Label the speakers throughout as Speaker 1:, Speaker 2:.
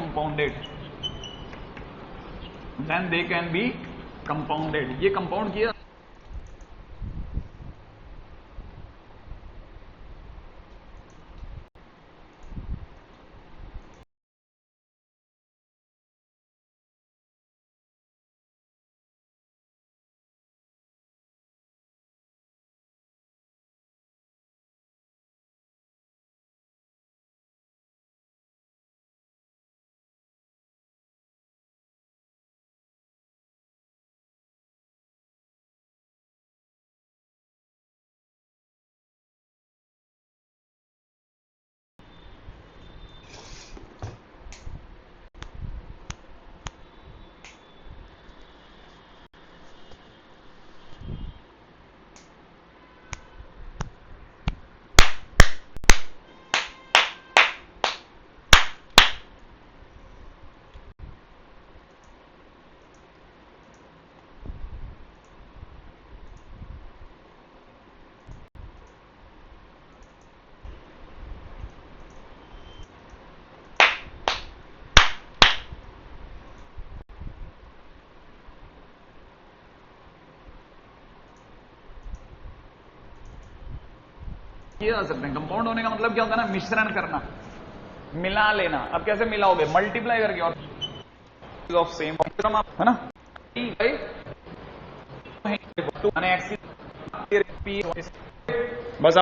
Speaker 1: Compounded, then they can be compounded. ये compound किया जा सकते हैं। कंपाउंड होने का मतलब क्या होता है ना, मिश्रण करना, मिला लेना। अब कैसे मिलाओगे? मल्टीप्लाई करके, और ऑफ सेम है ना, बस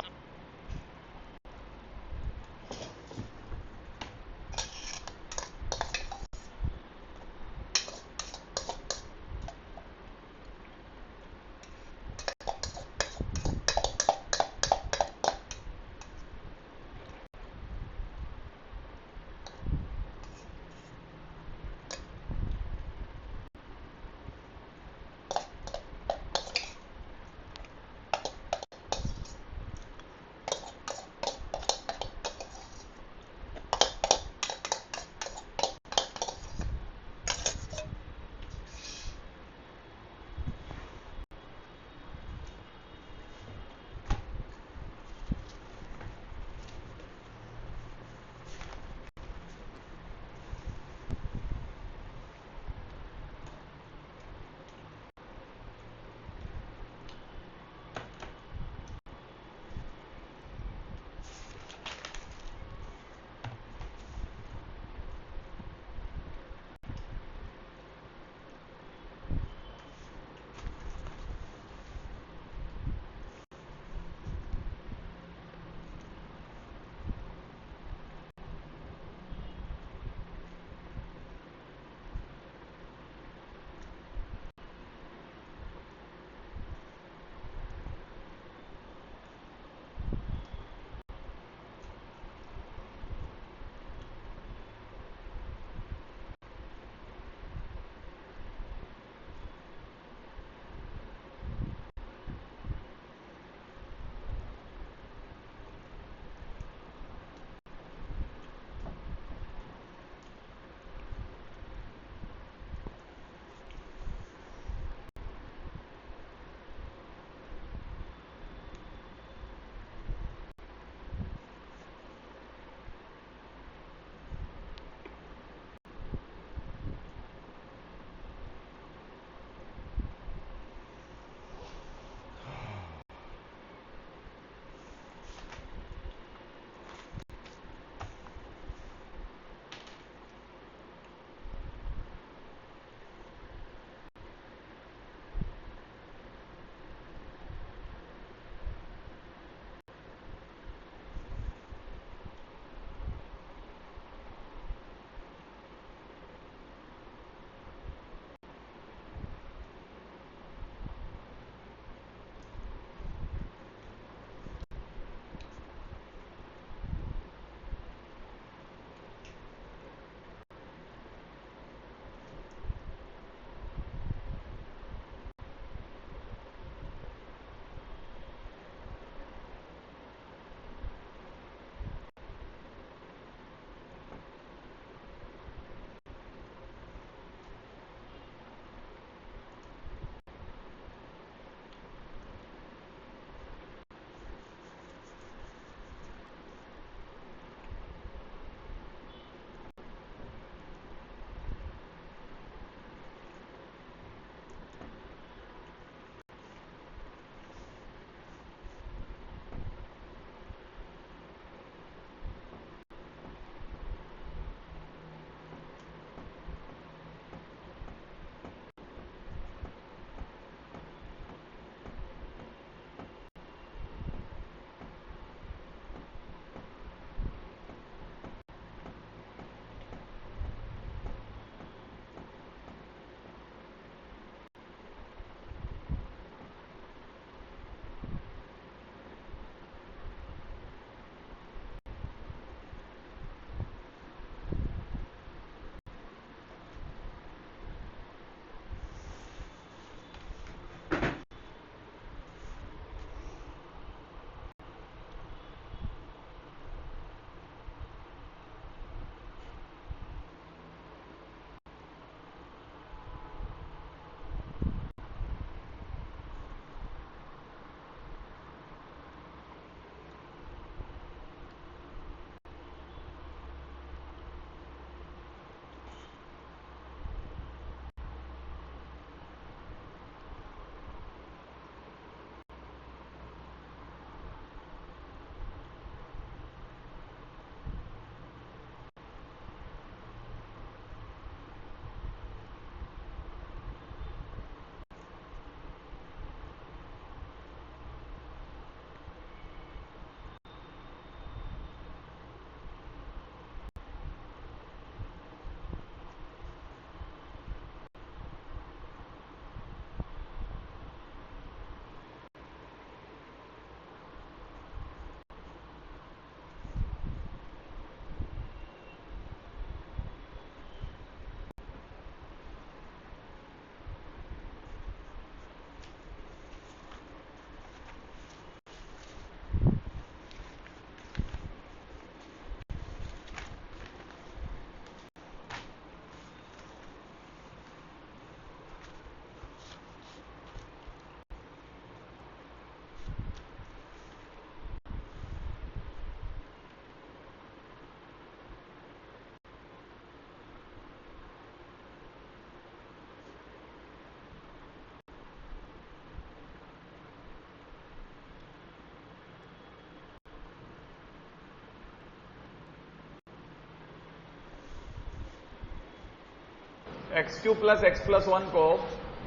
Speaker 1: x cube plus x plus 1 को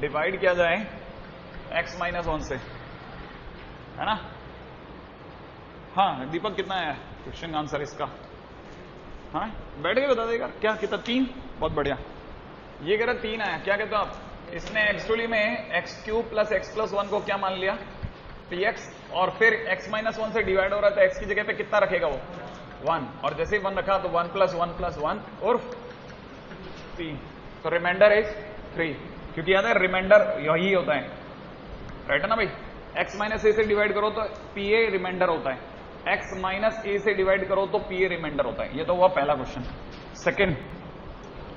Speaker 1: डिवाइड किया जाए एक्स माइनस 1 से, है ना? हाँ दीपक, कितना है क्वेश्चन आंसर इसका? हाँ बैठ के बता देगा क्या, कितना? 3। बहुत बढ़िया। ये कह रहा 3 आया, क्या कहते हो आप? इसने एक्चुअली में x cube plus x plus 1 को क्या मान लिया? px, और फिर x माइनस 1 से डिवाइड हो रहा था, x की जगह पे कितना रखेगा वो? 1, और जैसे ही 1 रखा तो 1 प्लस 1 प्लस 1 और 3, तो रिमाइंडर इज 3, क्योंकि याद है रिमाइंडर यही होता है, राइट है ना भाई? x माइनस ए से डिवाइड करो तो pa रिमाइंडर होता है, x माइनस ए से डिवाइड करो तो pa रिमाइंडर होता है। ये तो हुआ पहला क्वेश्चन।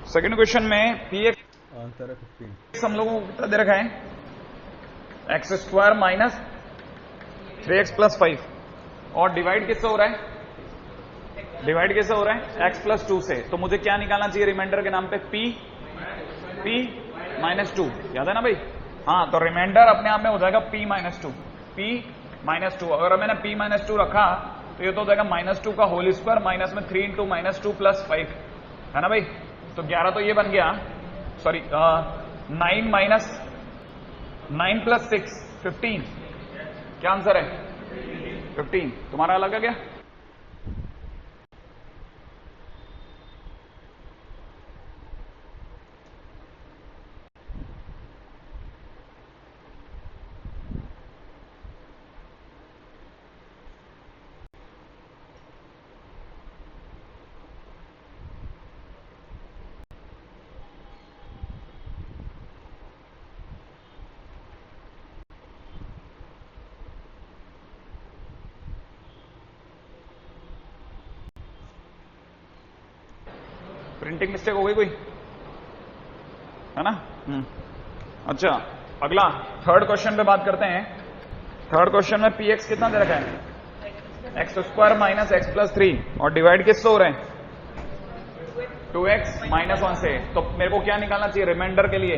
Speaker 1: सेकंड क्वेश्चन में px
Speaker 2: आंसर है 15।
Speaker 1: हम लोगों को कितना दे रखा है? X square minus 3x plus 5, और डिवाइड किससे हो रहा है? डिवाइड कैसे हो रहा है? x प्लस 2 से। तो मुझे क्या निकालना चाहिए रिमाइंडर के नाम पे? p माइनस 2, याद है ना भाई? हाँ, तो रिमाइंडर अपने आप में हो जाएगा p माइनस 2, p माइनस 2। अगर मैंने p माइनस 2 रखा तो ये तो हो जाएगा माइनस 2 का होल स्क्वायर माइनस में 3 इंटू माइनस 2 प्लस 5, है ना भाई? तो 11 तो ये बन गया, सॉरी 9 माइनस 9 प्लस 6 15। क्या आंसर है? 15। तुम्हारा अलग है क्या? प्रिंटिंग मिस्टेक हो गई कोई, है ना? अच्छा, अगला थर्ड क्वेश्चन पे बात करते हैं। थर्ड क्वेश्चन में px कितना दे रखा है? X square minus x plus 3, और डिवाइड किससे हो रहे हैं? 2x माइनस 1 से। तो मेरे को क्या निकालना चाहिए रिमाइंडर के लिए?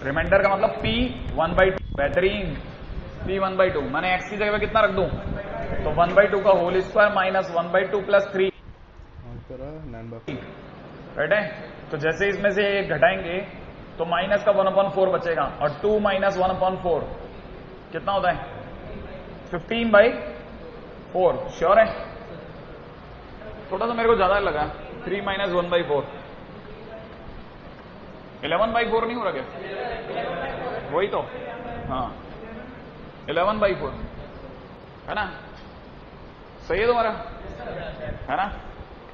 Speaker 1: रिमाइंडर का मतलब p 1/2। बेहतरीन, p 1/2। मैंने x की जगह पे कितना रख दूं? तो 1/2 का whole square minus 1/2 plus 3, right है? तो जैसे इसमें से एक घटाएंगे तो माइनस का 1/4 बचेगा, और 2 माइनस 1/4 कितना होता है? 15/4। श्योर है? थोड़ा सा मेरे को ज्यादा लगा, 3 माइनस 1/4 11/4 नहीं हो रहा क्या? वही तो, हाँ 11/4, है ना? सही है तुम्हारा, है ना?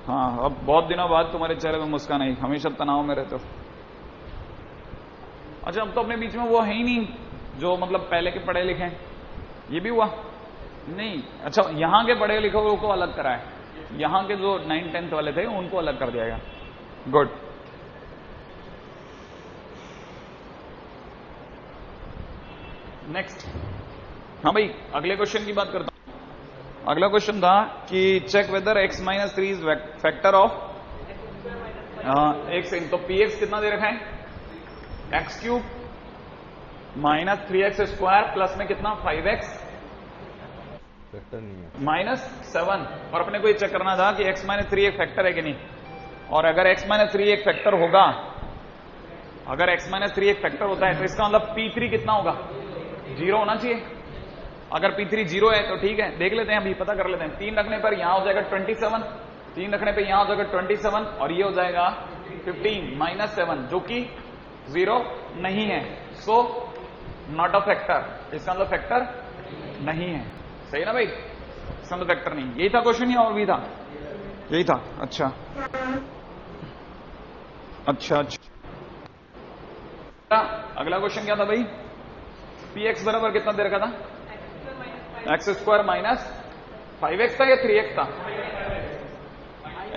Speaker 1: हाँ, अब बहुत दिनों बाद तुम्हारे चेहरे में मुस्कान आई, हमेशा तनाव में रहते हो। अच्छा, अब तो अपने बीच में वो है ही नहीं जो मतलब पहले के पढ़े लिखे हैं। ये भी हुआ नहीं? अच्छा, यहां के पढ़े लिखे को अलग करा है, यहां के जो 9th 10th वाले थे उनको अलग कर दिया गया। गुड। नेक्स्ट, हाँ भाई अगले क्वेश्चन की बात करता हूं। अगला क्वेश्चन था कि check whether x minus 3 is factor of x इन। तो px कितना दे रखा है? X cube minus 3x square plus में कितना? 5x
Speaker 2: फैक्टर नहीं है,
Speaker 1: माइनस 7। और अपने को ये चेक करना था कि x माइनस 3 एक फैक्टर है कि नहीं। और अगर x माइनस 3 एक फैक्टर होगा, अगर x माइनस 3 एक फैक्टर होता है तो इसका मतलब p3 कितना होगा? 0 होना चाहिए। अगर p3 0 है तो ठीक है, देख लेते हैं, अभी पता कर लेते हैं। 3 रखने पर यहां हो जाएगा 27, 3 रखने पर यहां हो जाएगा 27, और ये हो जाएगा 15 माइनस 7, जो कि 0 नहीं है। सो नॉट अ फैक्टर, इसका मतलब फैक्टर नहीं है। सही ना भाई? इसका मतलब फैक्टर नहीं। यही था क्वेश्चन या और भी था? यही था। अच्छा अच्छा अच्छा, अगला क्वेश्चन क्या था भाई? px बराबर कितना दे रखा था? एक्स स्क्वायर माइनस 5x था या 3x था?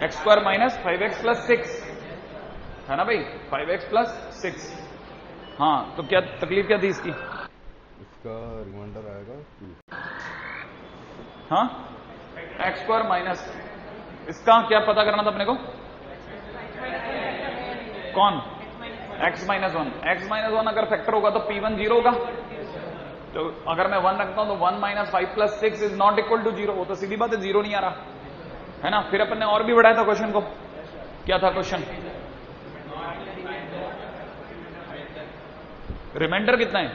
Speaker 1: X square minus 5x plus 6, है ना भाई? 5x plus 6। हाँ, तो क्या तकलीफ क्या थी इसकी?
Speaker 2: इसका रिमाइंडर आएगा 2।
Speaker 1: हाँ, एक्स स्क्वायर माइनस, इसका क्या पता करना था अपने को? कौन? x minus 1। x माइनस 1 अगर फैक्टर होगा तो p1 0 होगा। तो अगर मैं 1 रखता हूं तो 1 minus 5 plus 6 is not equal to 0। वो तो सीधी बात है, 0 नहीं आ रहा, है ना? फिर अपन ने और भी बढ़ाया था क्वेश्चन को। क्या था क्वेश्चन? रिमाइंडर कितना है?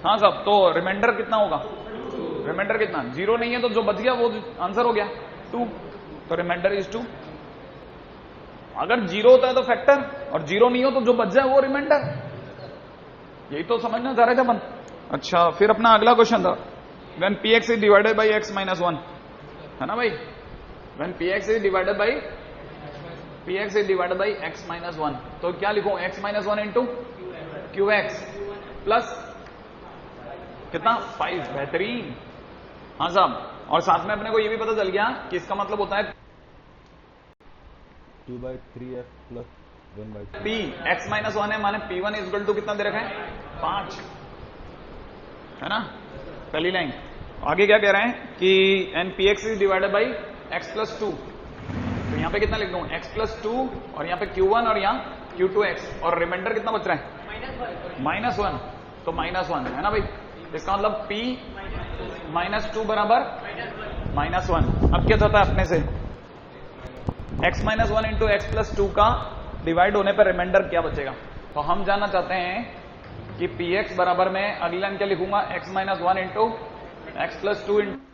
Speaker 1: हाँ साहब, तो रिमाइंडर कितना होगा? रिमाइंडर कितना? 0 नहीं है तो जो बच गया वो आंसर हो गया 2, तो रिमाइंडर इज 2। अगर 0 होता है तो फैक्टर, और 0 नहीं हो तो जो बच जाए वो रिमाइंडर। यही तो समझना चाह रहे थे अपन। अच्छा, फिर अपना अगला क्वेश्चन था, when px is divided by x minus 1, है ना भाई? When px is divided by x minus 1, तो क्या लिखूं? x minus 1 into qx plus कितना? 5। बेहतरीन। हाँ साहब, और साथ में अपने को ये भी पता चल गया कि इसका मतलब होता है
Speaker 2: 2/3f plus 1/3।
Speaker 1: p x minus 1 है, माने p1 इज इक्वल टू कितना दे रखा है? 5, है ना? पहली लाइन। आगे क्या कह रहे हैं कि N P X is divided by X plus 2, तो यहां पे कितना लिख दूं? x प्लस 2, और यहां पे q1 और यहां q2x, और रिमाइंडर कितना बच रहा है? -1, तो -1 है ना भाई? इसका मतलब p -2 बराबर -1। अब क्या चाहता है अपने से? x minus 1 into x plus 2 का डिवाइड होने पर रिमाइंडर क्या बचेगा? तो हम जानना चाहते हैं कि px बराबर में अगली लाइन क्या लिखूंगा? x minus 1 into x plus 2 into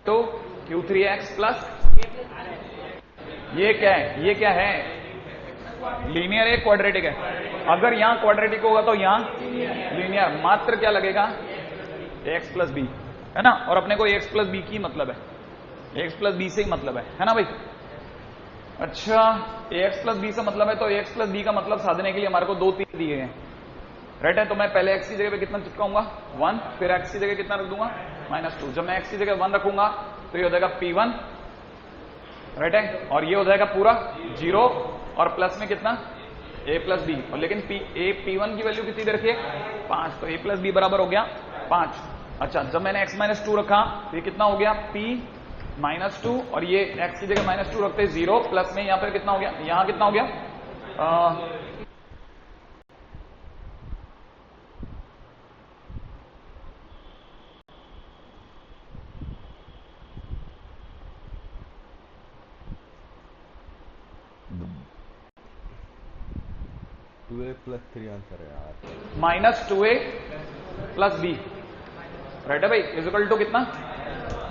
Speaker 1: तो q3x प्लस, ये क्या है? ये क्या है? लीनियर है, क्वाड्रेटिक है? अगर यहां क्वाड्रेटिक होगा तो यहां लीनियर। मात्र क्या लगेगा? x प्लस बी, है ना? और अपने को x प्लस बी की मतलब है, x प्लस बी से ही मतलब है ना भाई? अच्छा, x प्लस बी से मतलब है, तो x प्लस बी का मतलब साधने के लिए हमारे को 2 3 दिए हैं, राइट है? तो मैं पहले x की जगह पे कितना चिपकाऊंगा? 1, फिर x की जगह कितना रख दूंगा? -2। जब मैं x की जगह 1 रखूंगा तो ये हो जाएगा p1, राइट है? और ये हो जाएगा पूरा 0, और प्लस में कितना? ए प्लस बी, और लेकिन P1 की वैल्यू कितनी दे रखी है 5, तो A प्लस बी बराबर हो गया 5। अच्छा, जब मैंने x माइनस 2 रखा तो ये कितना हो गया P माइनस 2, और ये x की जगह माइनस 2 रखते 0, प्लस में यहां पर कितना हो गया, यहां कितना हो गया
Speaker 2: 2a plus 3 आंसर है यार।
Speaker 1: Minus 2a plus B, right है भाई, इजिकल टू कितना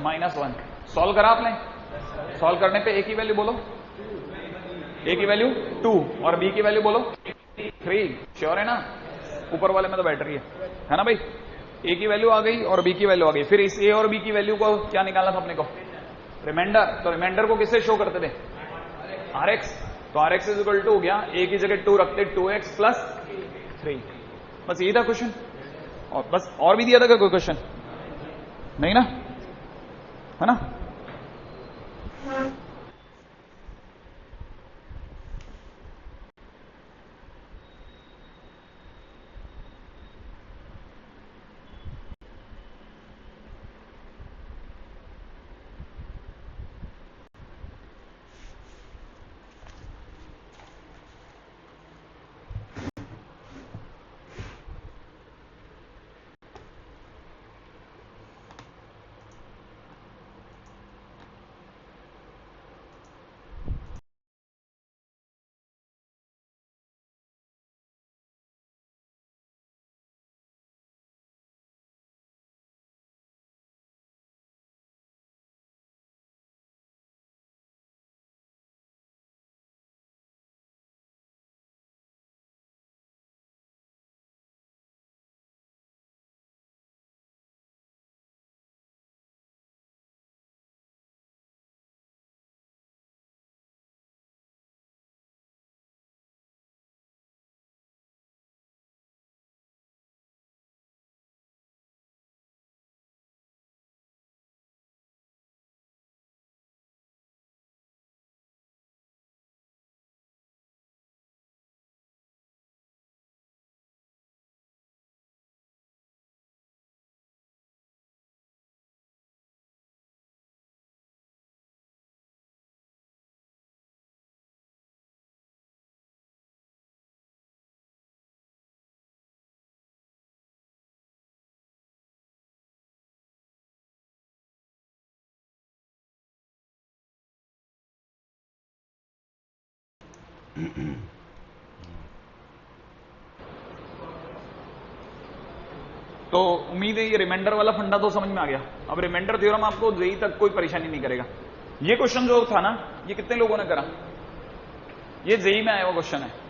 Speaker 1: -1। सॉल्व करा आपने, सॉल्व करने पे a की वैल्यू बोलो, a की वैल्यू 2 और b की वैल्यू बोलो 3। श्योर है ना, ऊपर वाले में तो बैटरी है ना भाई। a की वैल्यू आ गई और b की वैल्यू आ गई, फिर इस a और b की वैल्यू को क्या निकालना था अपने को, रिमाइंडर। तो रिमाइंडर को किससे शो करते थे, rx, तो rx इज इक्वल टू हो गया a की जगह 2 रखते 2x प्लस 3। बस यही था क्वेश्चन, और बस और भी दिया था क्या कोई क्वेश्चन, नहीं ना, है ना। तो उम्मीद है ये रिमाइंडर वाला फंडा तो समझ में आ गया। अब रिमाइंडर थ्योरम आपको जेई तक कोई परेशानी नहीं करेगा। ये क्वेश्चन जो था ना, ये कितने लोगों ने करा, ये जेई में आया हुआ क्वेश्चन है।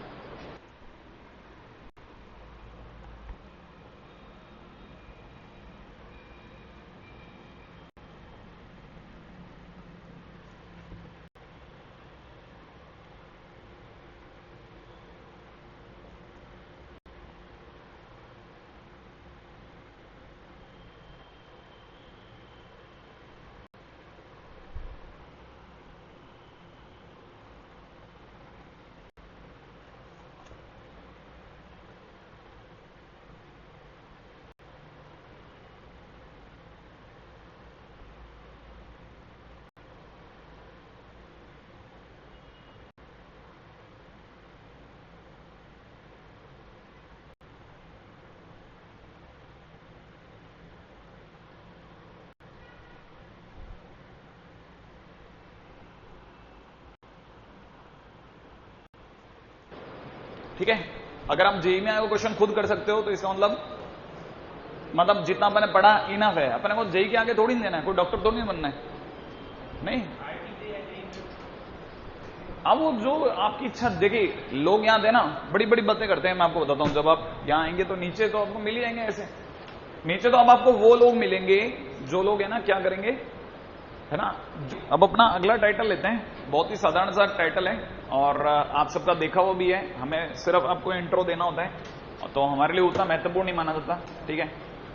Speaker 1: ठीक है, अगर आप जेई में आए वो क्वेश्चन खुद कर सकते हो तो इसका मतलब जितना अपने पढ़ा इनफ है। अपने को जेई के आगे थोड़ी नहीं देना है, कोई डॉक्टर तो नहीं बनना है, नहीं। अब वो जो आपकी इच्छा, देखिए लोग यहाँ थे ना बड़ी बड़ी बातें करते हैं। मैं आपको बताता हूँ, जब आप यहाँ आएंगे तो नीचे तो आपको मिल ही जाएंगे ऐसे, नीचे तो अब आपको वो लोग मिलेंगे जो लोग है ना क्या करेंगे, है ना। अब अपना अगला टाइटल लेते हैं, बहुत ही साधारण सा टाइटल है और आप सबका देखा हुआ भी है। हमें सिर्फ आपको इंट्रो देना होता है तो हमारे लिए उतना महत्वपूर्ण नहीं माना जाता, ठीक है।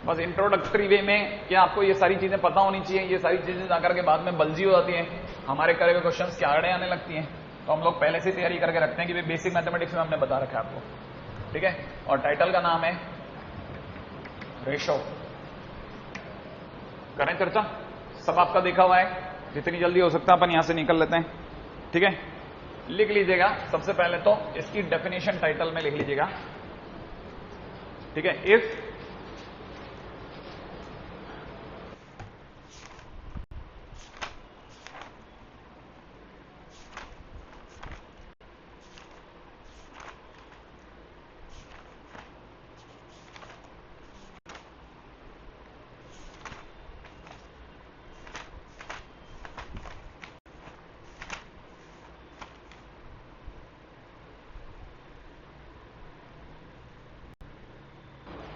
Speaker 1: बस इंट्रोडक्टरी वे में क्या आपको ये सारी चीजें पता होनी चाहिए। ये सारी चीजें जाकर के बाद में बलजी हो जाती हैं, हमारे करे हुए क्वेश्चन क्या आड़े आने लगती हैं, तो हम लोग पहले से तैयारी करके रखते हैं कि भाई बेसिक मैथमेटिक्स में हमने बता रखा है आपको, ठीक है। और टाइटल का नाम है रेशो। करें चर्चा, सब आपका देखा हुआ है, जितनी जल्दी हो सकता है अपन यहां से निकल लेते हैं, ठीक है। लिख लीजिएगा सबसे पहले तो इसकी डेफिनेशन टाइटल में लिख लीजिएगा, ठीक है। If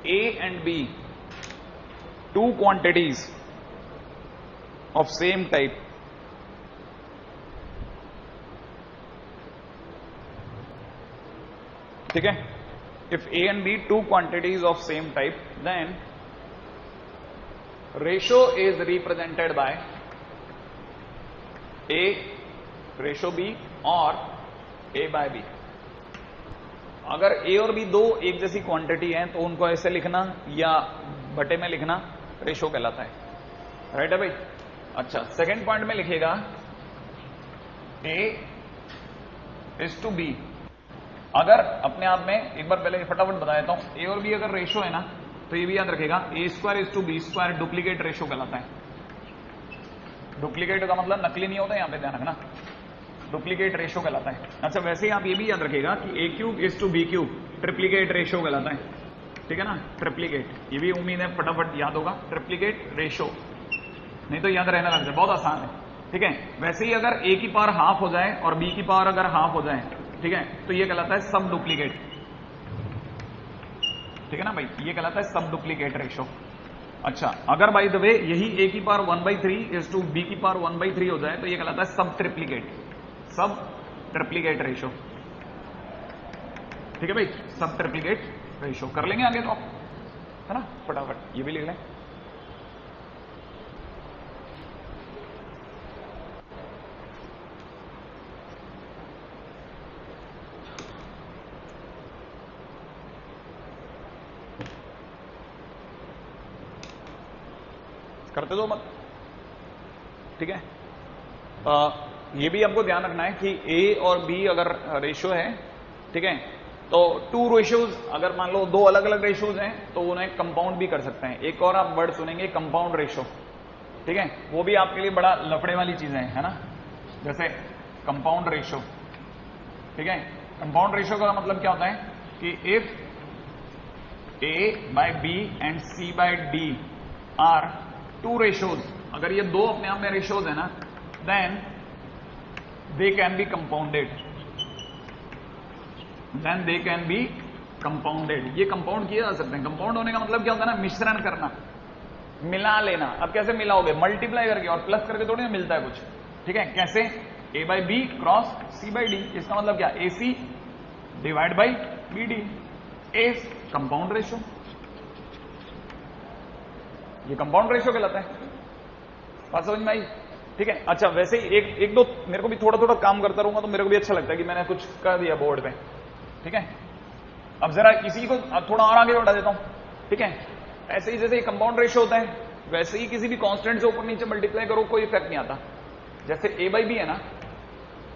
Speaker 1: A and B, two quantities of same type, ठीक है। If A and B two quantities of same type, then ratio is represented by A ratio B और A by B। अगर ए और बी दो एक जैसी क्वांटिटी है तो उनको ऐसे लिखना या बटे में लिखना रेशो कहलाता है, राइट है भाई। अच्छा, सेकंड पॉइंट में लिखिएगा ए इज टू बी। अगर अपने आप में एक बार पहले फटाफट बता देता हूं, ए और बी अगर रेशो है ना तो ये भी याद रखेगा a square is to b square duplicate ratio कहलाता है। डुप्लीकेट का मतलब नकली नहीं होता, यहां पे ध्यान रखना, डुप्लीकेट रेशो कहलाता है। अच्छा, वैसे ही आप ये भी याद रखेगा कि a cube is to b cube triplicate ratio कहलाता है, ठीक है ना। ट्रिप्लीकेट, ये भी उम्मीद है फटाफट याद होगा, ट्रिप्लीकेट रेशो, नहीं तो याद रहने लग जाए, बहुत आसान है, ठीक है। वैसे ही अगर ए की पावर हाफ हो जाए और बी की पावर अगर हाफ हो जाए, ठीक है, तो ये कहलाता है सब डुप्लीकेट, ठीक है ना भाई, ये कहलाता है सब डुप्लीकेट रेशो। अच्छा, अगर बाय द वे यही ए की पावर 1/3 इज टू बी की पावर 1/3 हो जाए तो ये कहलाता है सब ट्रिप्लीकेट, सब ट्रिप्लीकेट रेशो, ठीक है भाई, सब ट्रिप्लीकेट रेशो। कर लेंगे आगे तो आप, है ना, फटाफट ये भी लिख लें। करते दो मत, ठीक है। ये भी आपको ध्यान रखना है कि ए और बी अगर रेशियो है, ठीक है, तो टू रेशियोज अगर मान लो दो अलग अलग रेशियोज हैं तो उन्हें कंपाउंड भी कर सकते हैं। एक और आप वर्ड सुनेंगे कंपाउंड रेशियो, ठीक है, वो भी आपके लिए बड़ा लफड़े वाली चीजें हैं, है ना, जैसे कंपाउंड रेशियो, ठीक है। कंपाउंड रेशियो का मतलब क्या होता है कि if A by B and C by D are two ratios, अगर ये दो अपने आप में रेशियोज है ना, then they can be compounded, then they can be compounded. ये कंपाउंड किए जा सकते हैं। कंपाउंड होने का मतलब क्या होता है ना, मिश्रण करना, मिला लेना। अब कैसे मिलाओगे, मल्टीप्लाई करके और प्लस करके थोड़ी ना मिलता है कुछ, ठीक है। कैसे, a by b cross c by d, इसका मतलब क्या, a c divide by b d, a compound ratio, ये कंपाउंड रेशियो कहलाता है। बात समझ में आई, ठीक है। अच्छा, वैसे ही एक दो मेरे को भी थोड़ा थोड़ा काम करता रहूंगा तो मेरे को भी अच्छा लगता है कि मैंने कुछ कर दिया बोर्ड पे, ठीक है। अब जरा इसी को थोड़ा और आगे बढ़ा देता हूं, ठीक है। ऐसे ही जैसे कंपाउंड रेशियो होता है वैसे ही किसी भी कांस्टेंट से ऊपर नीचे मल्टीप्लाई करो कोई इफेक्ट नहीं आता। जैसे ए बाई बी है ना,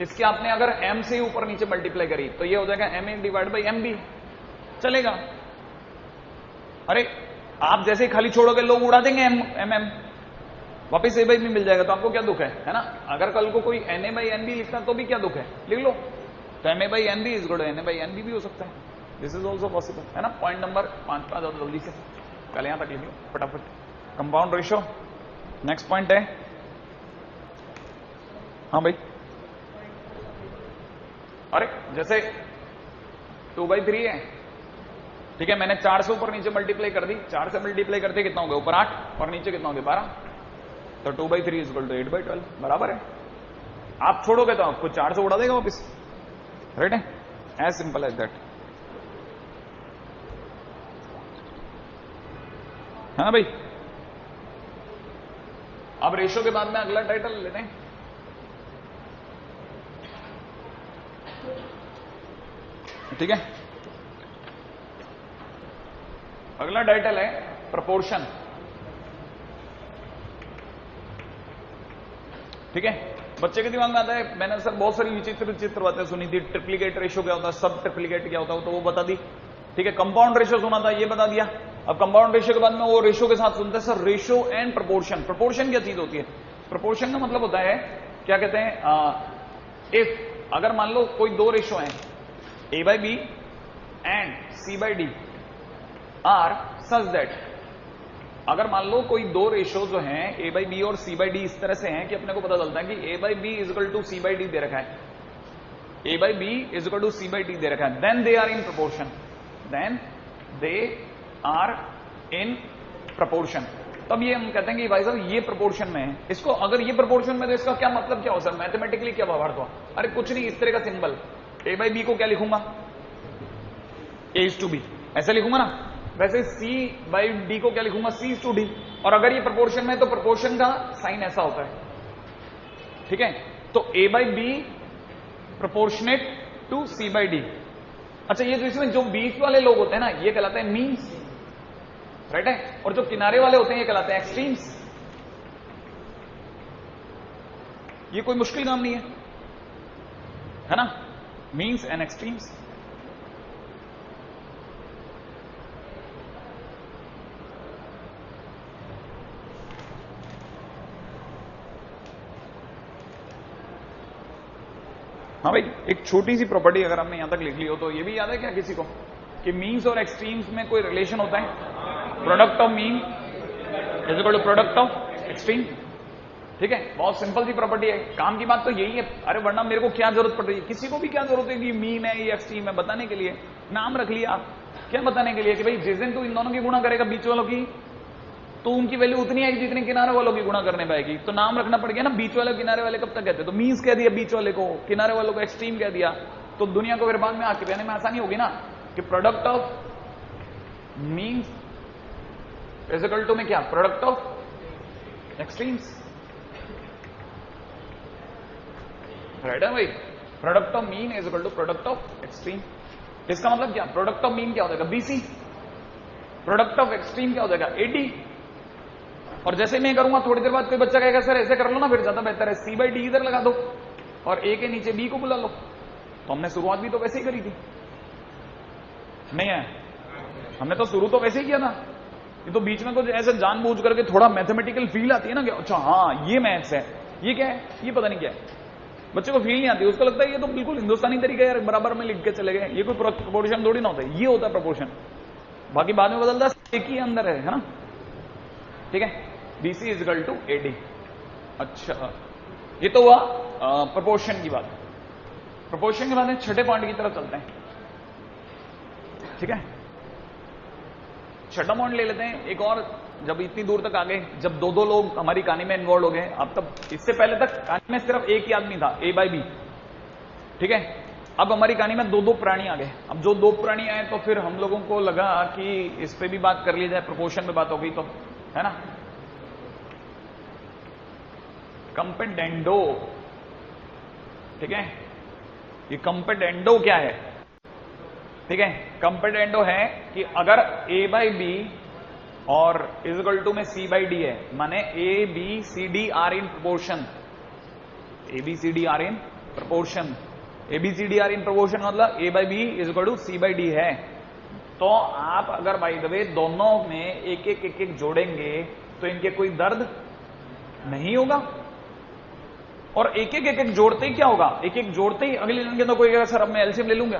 Speaker 1: इसके आपने अगर एम से ऊपर नीचे मल्टीप्लाई करी तो ये हो जाएगा M A divide by M B, चलेगा। अरे आप जैसे खाली छोड़ोगे लोग उड़ा देंगे एम एम, वापिस ए बाई बी मिल जाएगा, तो आपको क्या दुख है ना। अगर कल को कोई N A by N B लिखता तो भी क्या दुख है, लिख लो, तो M A by N B is good, N A by N B भी हो सकता है, दिस इज ऑल्सो पॉसिबल, है ना। पॉइंट नंबर 5 पे आ जाओ जल्दी से, कल यहां तक लिख लो फटाफट, कंपाउंड रेशियो। नेक्स्ट पॉइंट है, हाँ भाई, अरे जैसे 2/3 है, ठीक है, मैंने 4 से ऊपर नीचे मल्टीप्लाई कर दी, 4 से मल्टीप्लाई करते कितना हो गया, ऊपर 8 और नीचे कितना हो गया 12, तो 2/3 इज इक्वल टू 8/12 बराबर है। आप छोड़ोगे तो आपको 4 से उड़ा देगा वापिस, राइट है, एज सिंपल एज दैट, है ना भाई। अब रेशियो के बाद में अगला टाइटल लेते हैं, ठीक है। अगला टाइटल है प्रोपोर्शन। ठीक है, बच्चे के दिमाग में आता है, मैंने सर बहुत सारी विचित्र विचित्र बातें सुनी थी, ट्रिप्लीकेट रेशियो क्या होता है, सब ट्रिप्लीकेट क्या होता है, तो वो बता दी। ठीक है, कंपाउंड रेशियो सुना था, ये बता दिया। अब कंपाउंड रेशियो के बाद में वो रेशियो के साथ सुनते हैं sir ratio and proportion. Proportion क्या चीज होती है? प्रोपोर्शन का मतलब होता है, क्या कहते हैं, इफ अगर मान लो कोई दो रेशियो हैं, a by b and c by d are such that, अगर मान लो कोई दो रेशियो जो हैं ए बाई बी और सी बाई डी इस तरह से हैं कि अपने को पता चलता है कि a by B is equal to C by d दे रखा है, a by B is equal to C by d दे रखा है, then they are in proportion, then they are in proportion. तब ये हम कहते हैं कि भाई साहब ये प्रोपोर्शन में है। इसको अगर ये प्रोपोर्शन में, तो इसका क्या मतलब क्या हो सर, मैथमेटिकली क्या भावार्थ हुआ? अरे कुछ नहीं, इस तरह का सिंबल, ए बाई बी को क्या लिखूंगा, ए इज टू बी, ऐसे लिखूंगा ना। वैसे सी बाई डी को क्या लिखूंगा, सी इज टू डी। और अगर ये प्रोपोर्शन में, तो प्रोपोर्शन का साइन ऐसा होता है। ठीक है, तो a by b proportionate to C by d. अच्छा, ये जो इसमें जो बीच वाले लोग होते हैं ना, ये कहलाते हैं मीन्स, राइट है, और जो किनारे वाले होते हैं ये कहलाते हैं एक्सट्रीम्स। ये कोई मुश्किल काम नहीं है ना, मीन्स एंड एक्सट्रीम्स। हाँ भाई, एक छोटी सी प्रॉपर्टी अगर हमने यहां तक लिख ली हो, तो ये भी याद है क्या किसी को कि मीन्स और एक्सट्रीम्स में कोई रिलेशन होता है? Product of mean is equal to product of extreme. ठीक है, बहुत सिंपल सी प्रॉपर्टी है। काम की बात तो यही है। अरे वरना मेरे को क्या जरूरत पड़ रही है, किसी को भी क्या जरूरत है कि मीन है या एक्सट्रीम है, बताने के लिए नाम रख लिया। क्या बताने के लिए कि भाई जिस दिन तू इन दोनों की गुणा करेगा बीच वालों की, तो उनकी वैल्यू उतनी आएगी जितनी किनारे वालों की गुणा करने पाएगी। तो नाम रखना पड़ गया ना, बीच वाले किनारे वाले कब तक कहते, तो मीन्स कह दिया बीच वाले को, किनारे वालों को एक्सट्रीम कह दिया, तो दुनिया को फिर बाद में आके कहने में आसानी होगी ना कि product of means is equal to में क्या, प्रोडक्ट ऑफ एक्सट्रीम्स। राइट है भाई, product of mean is equal to product of extreme. इसका मतलब क्या, प्रोडक्ट ऑफ मीन क्या हो जाएगा, बीसी, प्रोडक्ट ऑफ एक्सट्रीम क्या हो जाएगा, एडी। और जैसे मैं करूंगा, थोड़ी देर बाद कोई बच्चा कहेगा सर ऐसे कर लो ना, फिर ज्यादा बेहतर है, सी बाई डी इधर लगा दो और ए के नीचे बी को बुला लो। तो हमने शुरुआत भी तो वैसे ही करी थी, नहीं है? हमने तो शुरू तो वैसे ही किया था। ये तो बीच में कुछ ऐसे जानबूझ करके थोड़ा मैथमेटिकल फील आती है ना कि अच्छा हाँ ये मैथ्स है, ये क्या है, ये पता नहीं क्या है। बच्चे को फील नहीं आती, उसको लगता है ये तो बिल्कुल हिंदुस्तानी तरीका है, बराबर में लिख के चले गए, ये कोई प्रोपोर्शन थोड़ी ना होता है, ये होता है प्रोपोर्शन। बाकी बाद में बदलता है, एक ही अंदर है ना। ठीक है, BC is equal to AD. अच्छा, ये तो हुआ प्रोपोर्शन की बात। प्रोपोर्शन के बाद में छठे पॉइंट की तरफ चलते हैं। ठीक है, छठा पॉइंट ले लेते हैं एक और। जब इतनी दूर तक आ गए, जब दो दो लोग हमारी कहानी में इन्वॉल्व हो गए, अब तब इससे पहले तक कहानी में सिर्फ एक ही आदमी था, ए बाई बी। ठीक है, अब हमारी कहानी में दो दो प्राणी आ गए। अब जो दो प्राणी आए तो फिर हम लोगों को लगा कि इस पे भी बात कर ली जाए, प्रोपोर्शन पे बात हो गई तो, है ना। कंपेडेंडो, ठीक है, ये कंपेडेंडो क्या है? ठीक है, कंपेडेंडो है कि अगर ए बाई बी और इज इक्वल टू में सी बाई डी है, माने a b c d are in proportion, a b c d are in proportion, a b c d are in proportion मतलब a by B is equal to C by D है, तो आप अगर by the way दोनों में एक एक जोड़ेंगे तो इनके कोई दर्द नहीं होगा। और एक एक जोड़ते ही क्या होगा, एक एक जोड़ते ही अगली लाइन के अंदर कोई कहेगा सर अब मैं एलसीएम ले लूंगा,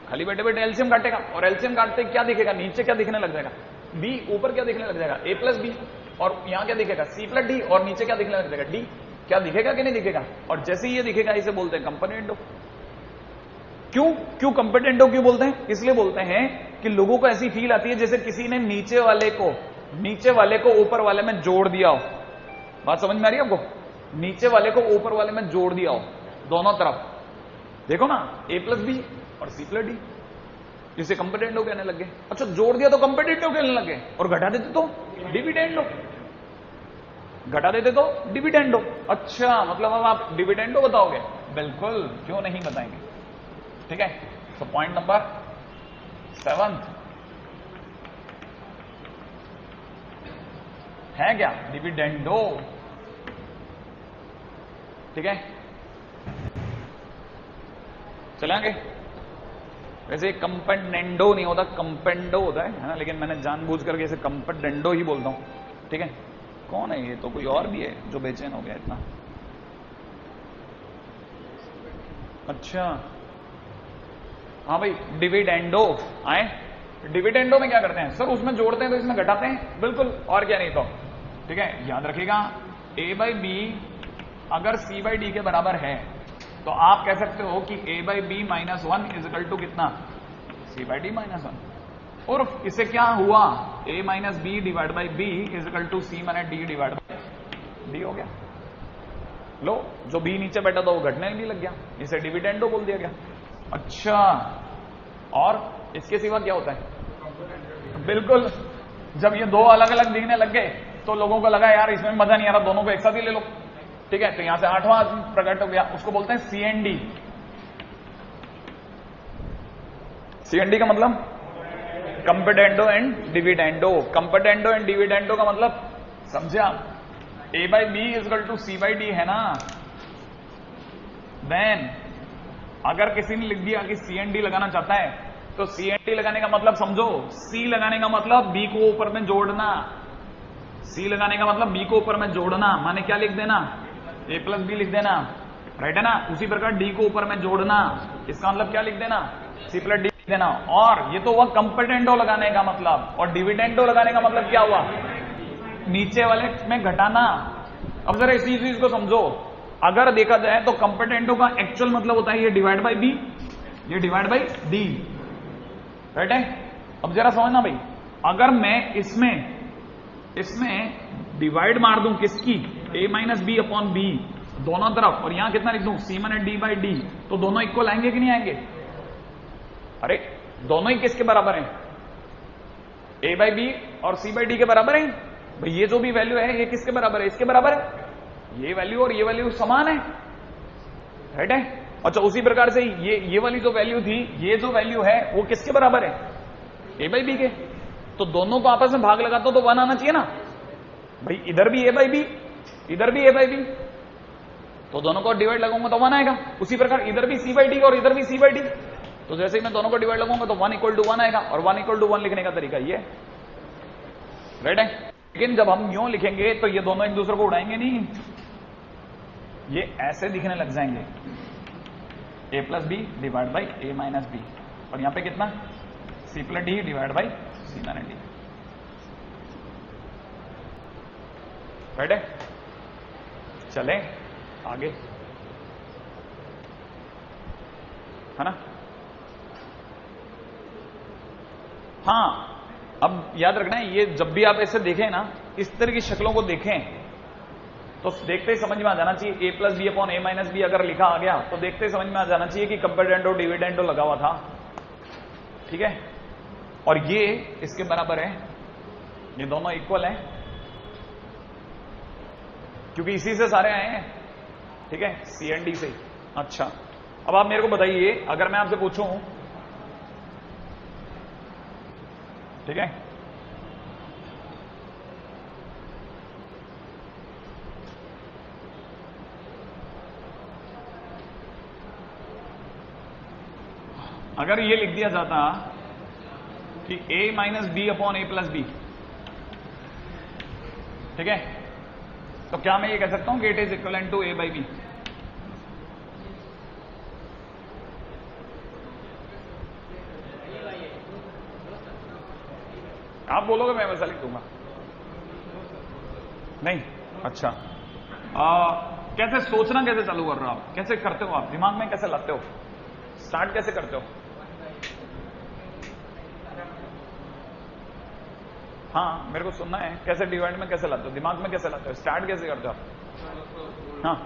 Speaker 1: खाली बैठे बैठे एलसीएम काटेगा, और एलसीएम काटते क्या दिखेगा, नीचे क्या दिखने लग जाएगा, बी, ऊपर क्या दिखने लग जाएगा, ए प्लस बी, और यहां क्या दिखेगा, सी प्लस डी, और नीचे क्या दिखने लग जाएगा, डी। क्या दिखेगा कि नहीं दिखेगा? और जैसे ही ये दिखेगा इसे बोलते हैं कंपेडेंडो। क्यों कंपेडेंडो क्यों बोलते हैं? इसलिए बोलते हैं कि लोगों को ऐसी फील आती है जैसे किसी ने नीचे वाले को ऊपर वाले में जोड़ दिया हो। बात समझ में आ रही है आपको? नीचे वाले को ऊपर वाले में जोड़ दिया हो दोनों तरफ। देखो ना, ए प्लस बी और सी प्लस डी, इसे कंपेडेंडो कहने लगे। अच्छा, जोड़ दिया तो कंपेडेंडो कहने लगे, और घटा देते तो डिविडेंडो, घटा देते तो डिविडेंडो। अच्छा, मतलब अब आप डिविडेंडो बताओगे? बिल्कुल, क्यों नहीं बताएंगे। ठीक है, सो पॉइंट नंबर 7 है क्या, डिविडेंडो। ठीक है, चलेंगे। वैसे कंपेंडेंडो नहीं होता, कंपेंडो होता है ना, लेकिन मैंने जानबूझ करके इसे कंपेंडेंडो ही बोलता हूं। ठीक है, कौन है ये, तो कोई और भी है जो बेचैन हो गया इतना। अच्छा हाँ भाई, डिविडेंडो आए। डिविडेंडो में क्या करते हैं सर, उसमें जोड़ते हैं तो इसमें घटाते हैं, बिल्कुल, और क्या नहीं तो। ठीक है, याद रखिएगा a बाई बी अगर c बाई डी के बराबर है तो आप कह सकते हो कि a by B minus 1 is equal to कितना, c बाई डी माइनस 1। और इससे क्या हुआ, a minus B divide by B is equal to c minus D divide by D हो गया। लो, जो b नीचे बैठा था वो घटने भी लग गया, इसे डिविडेंडो बोल दिया गया। अच्छा, और इसके सिवा क्या होता है, बिल्कुल, जब ये दो अलग अलग दिखने लग गए तो लोगों को लगा यार इसमें मजा नहीं आ रहा, दोनों को एक साथ ही ले लो। ठीक है, तो यहां से 8वां प्रकट हो गया, उसको बोलते हैं सीएनडी। सीएनडी का मतलब componendo and dividendo. Componendo and dividendo का मतलब समझे आप, a by B is equal to C by D है ना। देन अगर किसी ने लिख दिया कि सीएनडी लगाना चाहता है तो सीएनडी लगाने का मतलब समझो, सी लगाने का मतलब बी को ऊपर में जोड़ना, सी लगाने का मतलब बी को ऊपर में जोड़ना, माने क्या लिख देना, ए प्लस बी लिख देना, राइट है ना। उसी प्रकार डी को ऊपर में जोड़ना, इसका मतलब क्या लिख देना, सी प्लस डी लिख देना। और ये तो हुआ कंपेडेंडो लगाने का मतलब, और डिविडेंडो लगाने का मतलब क्या हुआ, नीचे वाले में घटाना। अब जरा इसी चीज को समझो, अगर देखा जाए तो कंपेडेंडो का एक्चुअल मतलब होता है ये डिवाइड बाई बी, ये डिवाइड बाई डी, राइट है। अब जरा समझना भाई, अगर मैं इसमें डिवाइड मार दूं किसकी, a minus B upon B दोनों तरफ, और यहां कितना लिख दूं, c minus D by D, तो दोनों इक्वल आएंगे कि नहीं आएंगे। अरे दोनों ही किसके बराबर हैं, a बाई बी और c बाई डी के बराबर है भाई। ये जो भी वैल्यू है ये किसके बराबर है, इसके बराबर है। ये वैल्यू और ये वैल्यू समान है, राइट है। अच्छा, उसी प्रकार से ये वाली जो वैल्यू थी, ये जो वैल्यू है वो किसके बराबर है, a बाई बी के। तो दोनों को आपस में भाग लगाता तो 1 आना चाहिए ना भाई, इधर भी a बाई बी, इधर भी a बाई बी, तो दोनों को डिवाइड लगाऊंगा तो 1 आएगा। उसी प्रकार इधर भी c बाई डी और इधर भी c बाई डी, तो जैसे ही मैं दोनों को डिवाइड लगाऊंगा तो 1 इक्वल टू 1 आएगा, और 1 इक्वल टू 1 लिखने का तरीका ये, राइट है। लेकिन जब हम यूं लिखेंगे तो ये दोनों एक दूसरे को उड़ाएंगे नहीं, ये ऐसे दिखने लग जाएंगे, a plus B divide by a minus B, और यहां पे कितना, c plus D divide by c minus D, right है। चले आगे, है ना। हाँ, अब याद रखना है, ये जब भी आप ऐसे देखें ना, इस तरह की शक्लों को देखें तो देखते ही समझ में आ जाना चाहिए, a plus B upon a minus B अगर लिखा आ गया तो देखते ही समझ में आ जाना चाहिए कि कंपेडेंडो डिविडेंडो लगा हुआ था। ठीक है, और ये इसके बराबर है, ये दोनों इक्वल हैं क्योंकि इसी से सारे आए हैं। ठीक है, सी एंड डी से। अच्छा, अब आप मेरे को बताइए, अगर मैं आपसे पूछूं, ठीक है, अगर ये लिख दिया जाता कि a minus B upon a plus B, ठीक है, तो क्या मैं ये कह सकता हूं कि it is equivalent to a by B. आप बोलोगे मैं वैसा लिख दूंगा, नहीं। अच्छा, कैसे सोचना कैसे चालू कर रहे हो आप, कैसे करते हो आप, दिमाग में कैसे लाते हो, स्टार्ट कैसे करते हो। हाँ, मेरे को सुनना है, कैसे डिवाइड में कैसे लाते हो, दिमाग में कैसे लाते हो, स्टार्ट कैसे करते हो आप। हाँ,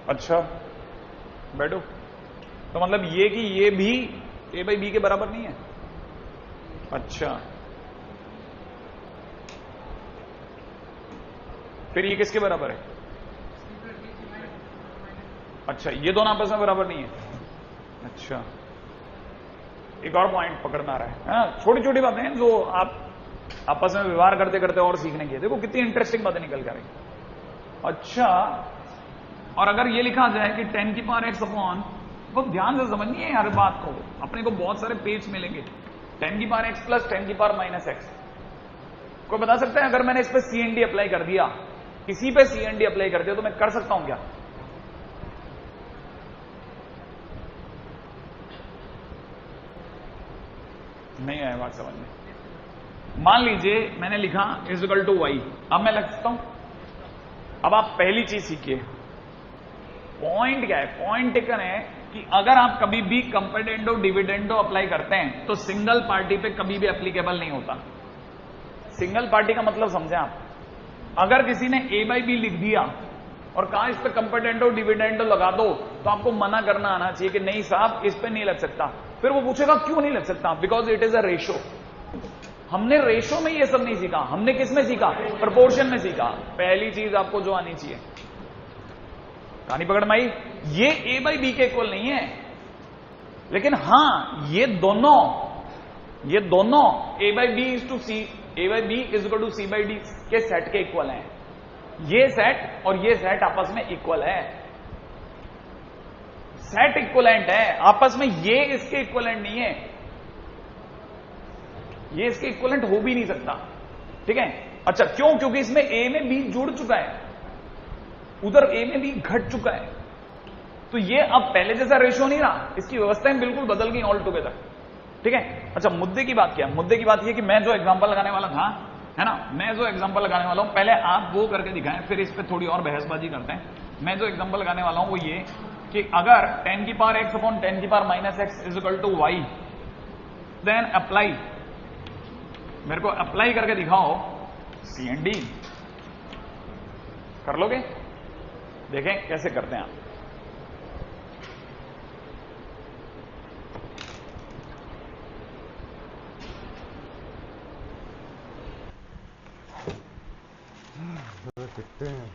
Speaker 1: अच्छा बैठो। तो मतलब ये कि ये भी a बाई बी के बराबर नहीं है। अच्छा फिर ये किसके बराबर है? अच्छा ये दोनों आपस में बराबर नहीं है। अच्छा एक और पॉइंट पकड़ में आ रहा है ना, छोटी छोटी बातें हैं जो आप आपस में व्यवहार करते करते और सीखने की है। देखो कितनी इंटरेस्टिंग बातें निकल कर रही। अच्छा और अगर ये लिखा जाए कि 10 की पावर x अपॉन, बहुत ध्यान से समझनी है यार बात को, अपने को बहुत सारे पेज मिलेंगे। 10 की पावर x प्लस 10 की पावर माइनस x, कोई बता सकता है अगर मैंने इस पे CND अप्लाई कर दिया, किसी पे CND अप्लाई कर दिया तो मैं कर सकता हूं क्या? नहीं आया बात समझ में। मान लीजिए मैंने लिखा इज इक्वल टू वाई, अब मैं लग सकता हूं। अब आप पहली चीज सीखिए, पॉइंट क्या है? पॉइंट टेकन है कि अगर आप कभी भी कंपेरेंडो डिविडेंडो अप्लाई करते हैं तो सिंगल पार्टी पे कभी भी एप्लीकेबल नहीं होता। सिंगल पार्टी का मतलब समझे आप? अगर किसी ने a बाई बी लिख दिया और कहा इस पे कंपेरेंडो डिविडेंडो लगा दो, तो आपको मना करना आना चाहिए कि नहीं साहब इस पे नहीं लग सकता। फिर वो पूछेगा क्यों नहीं लग सकता? Because it is a ratio. हमने रेशो में ये सब नहीं सीखा, हमने किस में सीखा? प्रोपोर्शन में सीखा। पहली चीज आपको जो आनी चाहिए, कहानी पकड़ में आई, ये a बाई बी के इक्वल नहीं है, लेकिन हां ये दोनों a by B is to c, a by B is equal to C by d के सेट के इक्वल हैं। ये सेट और ये सेट आपस में इक्वल है, सेट इक्वलेंट है आपस में, ये इसके इक्वलेंट नहीं है, ये इसके इक्वलेंट हो भी नहीं सकता। ठीक है? अच्छा क्यों? क्योंकि इसमें a में b जुड़ चुका है, उधर a में b घट चुका है, तो ये अब पहले जैसा रेशो नहीं रहा, इसकी व्यवस्थाएं बिल्कुल बदल गई ऑल टुगेदर। ठीक है? अच्छा मुद्दे की बात क्या है? मुद्दे की बात यह कि मैं जो एग्जांपल लगाने वाला था, है ना, मैं जो एग्जांपल लगाने वाला हूं, पहले आप वो करके दिखाएं, फिर इस पे थोड़ी और बहसबाजी करते हैं। मैं जो एग्जांपल लगाने वाला हूं वो ये कि अगर 10 की पावर x अपॉन 10 की power minus x is equal to y, then apply, मेरे को अप्लाई करके दिखाओ CND। कर लोगे? देखें कैसे करते हैं आप।
Speaker 2: कितने हैं?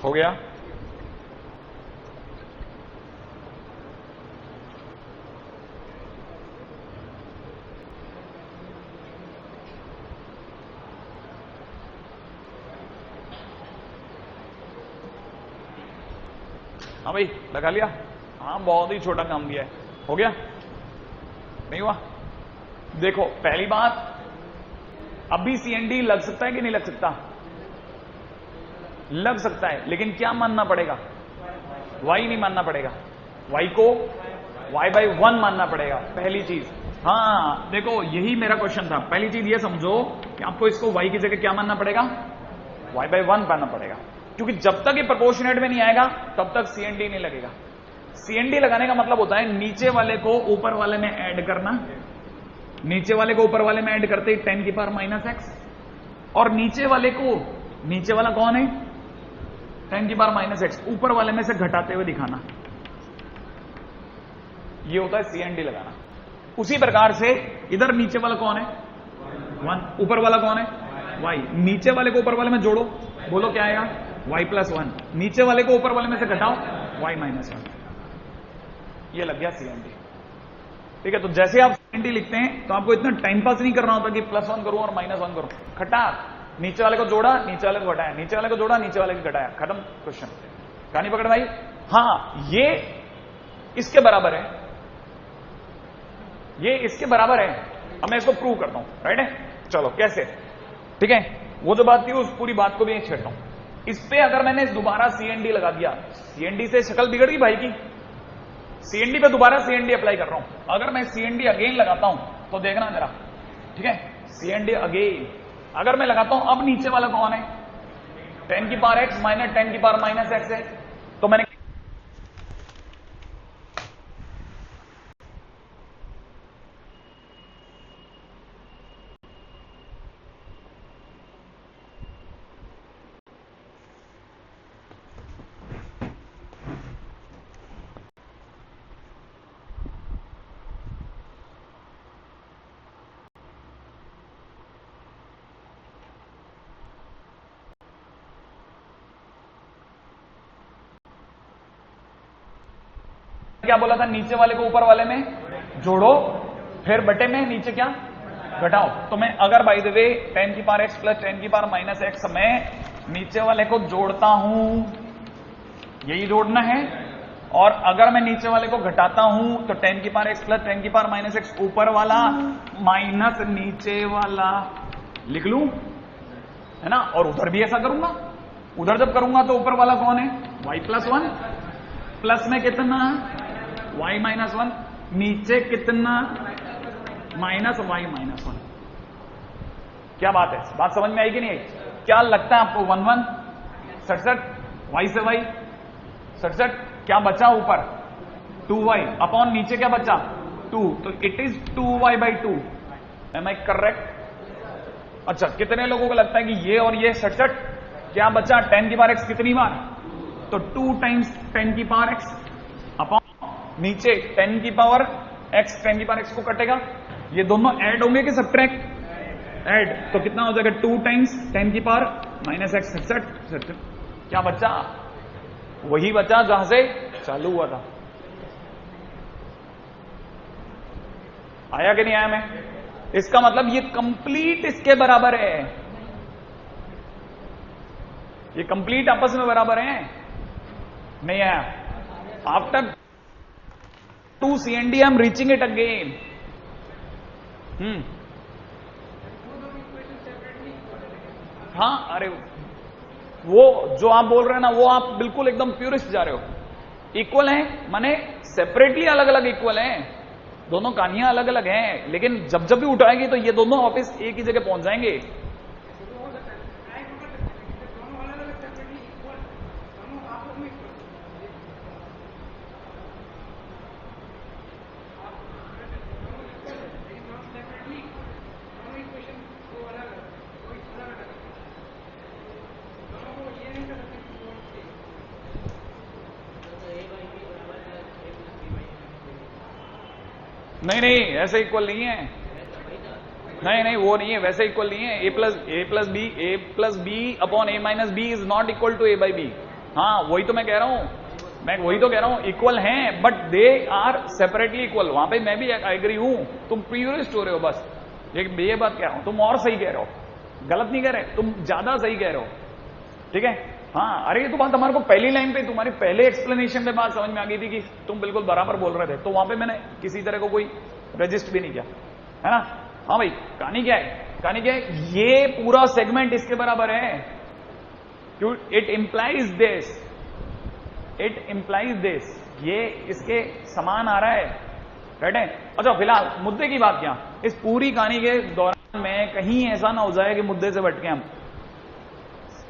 Speaker 1: हो गया? हाँ भाई लगा लिया? हाँ बहुत ही छोटा काम दिया है। हो गया? नहीं हुआ? देखो पहली बात, अभी CND लग सकता है कि नहीं लग सकता? लग सकता है, लेकिन क्या मानना पड़ेगा? y नहीं मानना पड़ेगा, y को y बाई 1 मानना पड़ेगा, पहली चीज। हाँ देखो यही मेरा क्वेश्चन था। पहली चीज ये समझो कि आपको इसको y की जगह क्या मानना पड़ेगा? y बाई 1 मानना पड़ेगा, क्योंकि जब तक ये प्रोपोर्शनेट में नहीं आएगा तब तक CND नहीं लगेगा। CND लगाने का मतलब होता है नीचे वाले को ऊपर वाले में ऐड करना, नीचे वाले को ऊपर वाले में ऐड करते ही 10 की पावर माइनस x, और नीचे वाले को, नीचे वाला कौन है? 10 की पावर माइनस x, ऊपर वाले में से घटाते हुए दिखाना, ये होता है CND लगाना। उसी प्रकार से इधर नीचे वाला कौन है? 1, ऊपर वाला कौन है? y, नीचे वाले को ऊपर वाले में जोड़ो, बोलो क्या आएगा? y प्लस 1, नीचे वाले को ऊपर वाले में से घटाओ, y माइनस 1, ये लग गया CND। ठीक है, तो जैसे आप CND लिखते हैं तो आपको इतना टाइम पास नहीं करना होता कि +1 करूं और -1 करूं। खटा, नीचे वाले को जोड़ा, नीचे वाले को घटाया, नीचे वाले को जोड़ा, नीचे वाले को घटाया, खत्म क्वेश्चन। कहानी पकड़ भाई। हाँ, ये इसके बराबर है, ये इसके बराबर है। अब मैं इसको प्रूव करता हूं, राइट है। चलो कैसे, ठीक है, वो जो बात थी उस पूरी बात को भी छेड़ता हूं। इस पे अगर मैंने दोबारा CND लगा दिया, CND से शक्ल बिगड़ गई भाई की। CND पे दोबारा CND अप्लाई कर रहा हूं। अगर मैं CND अगेन लगाता हूं तो देखना जरा, ठीक है, CND अगेन अगर मैं लगाता हूं, अब नीचे वाला कौन है? 10 की पावर x माइनस 10 की पावर माइनस x है। तो मैंने क्या बोला था? नीचे वाले को ऊपर वाले में जोड़ो, फिर बटे में नीचे क्या घटाओ। तो मैं अगर बाय द वे 10 की पावर x प्लस 10 की पावर माइनस x मैं नीचे वाले को जोड़ता हूं, यही जोड़ना है, और अगर मैं नीचे वाले को घटाता हूं तो 10 की पावर x प्लस 10 की पावर माइनस x ऊपर वाला माइनस नीचे वाला लिख लूं, है ना। और उधर भी ऐसा करूंगा, उधर जब करूंगा तो ऊपर वाला कौन है? y प्लस 1, प्लस में कितना y माइनस 1, नीचे कितना माइनस y माइनस 1। क्या बात है, बात समझ में आई कि नहीं आई? क्या लगता है आपको? 1 1 67, y से y 67, क्या बचा ऊपर? 2y अपॉन नीचे क्या बचा? 2, तो it is 2y by 2। Am I correct? अच्छा, कितने लोगों को लगता है कि ये और ये 67, क्या बचा? 10 की पावर x कितनी बार? तो 2 टाइम्स 10 की पावर x अपॉन नीचे 10 की पावर x, 10 की पावर x को कटेगा, ये दोनों ऐड होंगे कि सब्ट्रैक्ट? ऐड। तो कितना हो जाएगा? 2 टाइम्स 10 की पावर माइनस x 67। क्या बचा? वही बचा जहां से चालू हुआ था। आया कि नहीं आया? मैं इसका मतलब ये कंप्लीट इसके बराबर है, ये कंप्लीट आपस में बराबर है। नहीं आया? After 2 CND I am reaching it again. हाँ, अरे वो जो आप बोल रहे हैं ना, वो आप बिल्कुल एकदम प्यूरिस्ट जा रहे हो। इक्वल है माने सेपरेटली अलग अलग इक्वल हैं, दोनों कहानियां अलग अलग हैं, लेकिन जब जब भी उठाएगी तो ये दोनों वापस एक ही जगह पहुंच जाएंगे। नहीं नहीं, ऐसे इक्वल नहीं है। नहीं नहीं, वो नहीं है, वैसे इक्वल नहीं है। A plus B upon a minus b is not equal to a by b. हाँ, वही तो मैं कह रहा हूं, मैं वही तो कह रहा हूं, इक्वल हैं but they are separately equal. वहां पे मैं भी एग्री हूं, तुम प्योरिस्ट हो रहे हो बस, ये बात कह रहा हूं। तुम और सही कह रहे हो, गलत नहीं कह रहे, तुम ज्यादा सही कह रहे हो, ठीक है। हाँ, अरे ये तो बात हमारे को पहली लाइन पे, तुम्हारी पहले एक्सप्लेनेशन पे बात समझ में आ गई थी कि तुम बिल्कुल बराबर बोल रहे थे, तो वहां पे मैंने किसी तरह को कोई रजिस्ट भी नहीं किया, है ना। हाँ भाई, कहानी क्या है? कहानी क्या है? ये पूरा सेगमेंट इसके बराबर है। It implies this, it implies this, ये इसके समान आ रहा है, राइट है। अच्छा, फिलहाल मुद्दे की बात क्या, इस पूरी कहानी के दौरान में कहीं ऐसा ना हो जाए कि मुद्दे से भटके हम।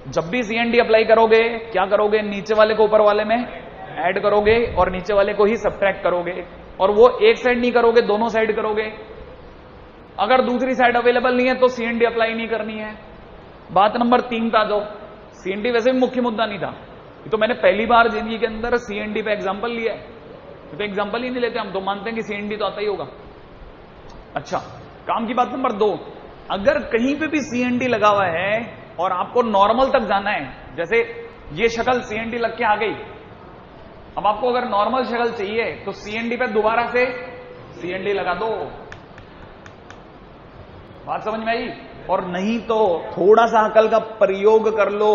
Speaker 1: जब भी CND अप्लाई करोगे, क्या करोगे? नीचे वाले को ऊपर वाले में ऐड करोगे और नीचे वाले को ही सब्ट्रैक्ट करोगे, और वो एक साइड नहीं करोगे, दोनों साइड करोगे। अगर दूसरी साइड अवेलेबल नहीं है तो CND अप्लाई नहीं करनी है। बात नंबर 3 था, जो CND वैसे भी मुख्य मुद्दा नहीं था, ये तो मैंने पहली बार जिंदगी के अंदर CND पे एग्जाम्पल लिया है, तो एग्जाम्पल ही नहीं लेते हम, तो मानते हैं कि CND तो आता ही होगा। अच्छा, काम की बात नंबर 2, अगर कहीं पे भी CND लगा हुआ है और आपको नॉर्मल तक जाना है, जैसे ये शक्ल CND लग के आ गई, अब आपको अगर नॉर्मल शक्ल चाहिए तो CND पे दोबारा से CND लगा दो। बात समझ में आई? और नहीं तो थोड़ा सा अकल का प्रयोग कर लो।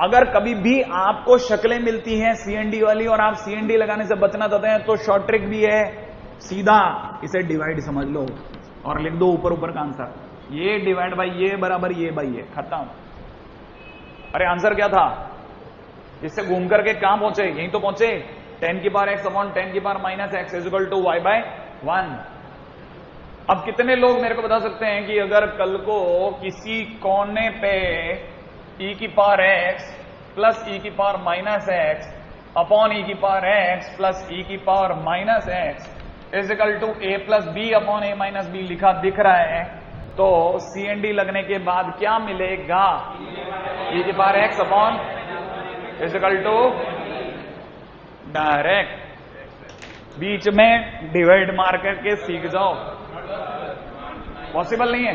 Speaker 1: अगर कभी भी आपको शक्लें मिलती हैं CND वाली और आप CND लगाने से बचना चाहते हैं तो शॉर्ट ट्रिक भी है, सीधा इसे डिवाइड समझ लो और लिख दो ऊपर ऊपर का आंसर। ये डिवाइड बाई ये बराबर ये बाई ये, खत्म। अरे आंसर क्या था? इससे घूम करके कहां पहुंचे? यहीं तो पहुंचे। 10 की पावर x अपॉन 10 की power minus x is equal to y by 1। अब कितने लोग मेरे को बता सकते हैं कि अगर कल को किसी कोने पे e की पावर x प्लस e की power minus x upon e की पावर x प्लस e की power minus x is equal to a plus B upon a minus b लिखा दिख रहा है, तो CND लगने के बाद क्या मिलेगा? e की power x upon is equal to direct बीच में डिवाइड मार करके सीख जाओ। पॉसिबल नहीं है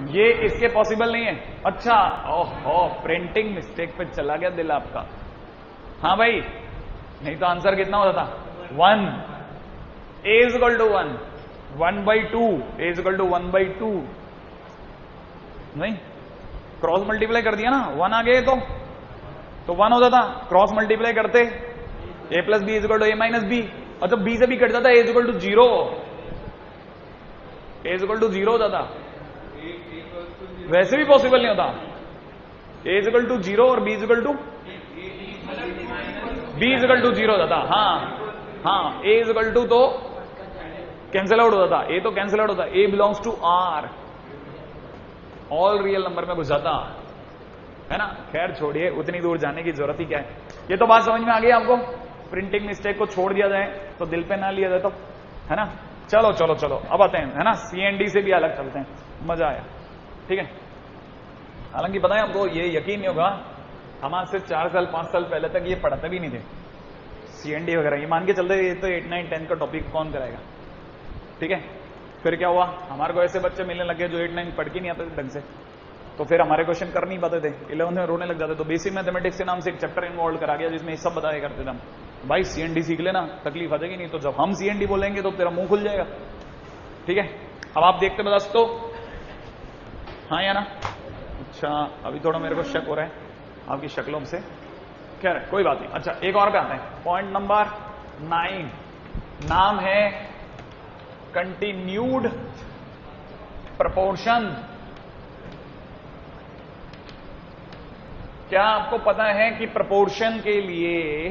Speaker 1: ये, इसके पॉसिबल नहीं है। अच्छा, ओहो प्रिंटिंग मिस्टेक पे चला गया दिल आपका। हाँ भाई, नहीं तो आंसर कितना होता था? 1। a is equal to 1, 1/2, a is equal to 1/2। नहीं, क्रॉस मल्टीप्लाई कर दिया ना, 1 आ गए तो 1 होता था। क्रॉस मल्टीप्लाई करते a plus b is equal to a minus B, और जब b से b कट जाता a is equal to 0, a is equal to 0 होता था। वैसे भी पॉसिबल नहीं होता। a इज इक्वल टू 0 और b is equal to zero होता था। हाँ a इज इक्वल टू तो कैंसिल आउट होता था, a तो कैंसिल आउट होता, a belongs to r, all real number में घुस जाता है ना। खैर छोड़िए, उतनी दूर जाने की जरूरत ही क्या है। ये तो बात समझ में आ गई आपको। प्रिंटिंग मिस्टेक को छोड़ दिया जाए तो दिल पे ना लिया जाए तो, है ना। चलो चलो चलो अब आते हैं, है ना, CND से भी अलग चलते हैं। मजा आया, ठीक है। हालांकि पता है आपको, ये यकीन नहीं होगा, हम आज से 4 साल 5 साल पहले तक ये पढ़ाते भी नहीं थे CND वगैरह। ये मान के चलते ये तो 8, 9, 10 का टॉपिक कौन कराएगा, ठीक है। फिर क्या हुआ, हमारे को ऐसे बच्चे मिलने लगे जो 8, 9 पढ़ के नहीं आते थे ढंग से, तो फिर हमारे क्वेश्चन कर नहीं पाते थे। 11th में रोने लग जाते। तो बेसिक मैथमेटिक्स के नाम से एक चैप्टर इन्वॉल्व करा गया जिसमें ये सब बताया करते थे हम। भाई CND सीख लेना, तकलीफ आ जाएगी, नहीं तो जब हम CND बोलेंगे तो तेरा मुंह खुल जाएगा, ठीक है। अब आप देखते बता तो, हाँ या ना? अच्छा, अभी थोड़ा मेरे को शक हो रहा है आपकी शक्लों से, खैर कोई बात नहीं। अच्छा, एक और पे आते हैं, पॉइंट नंबर 9, नाम है कंटिन्यूड प्रपोर्शन। क्या आपको पता है कि प्रपोर्शन के लिए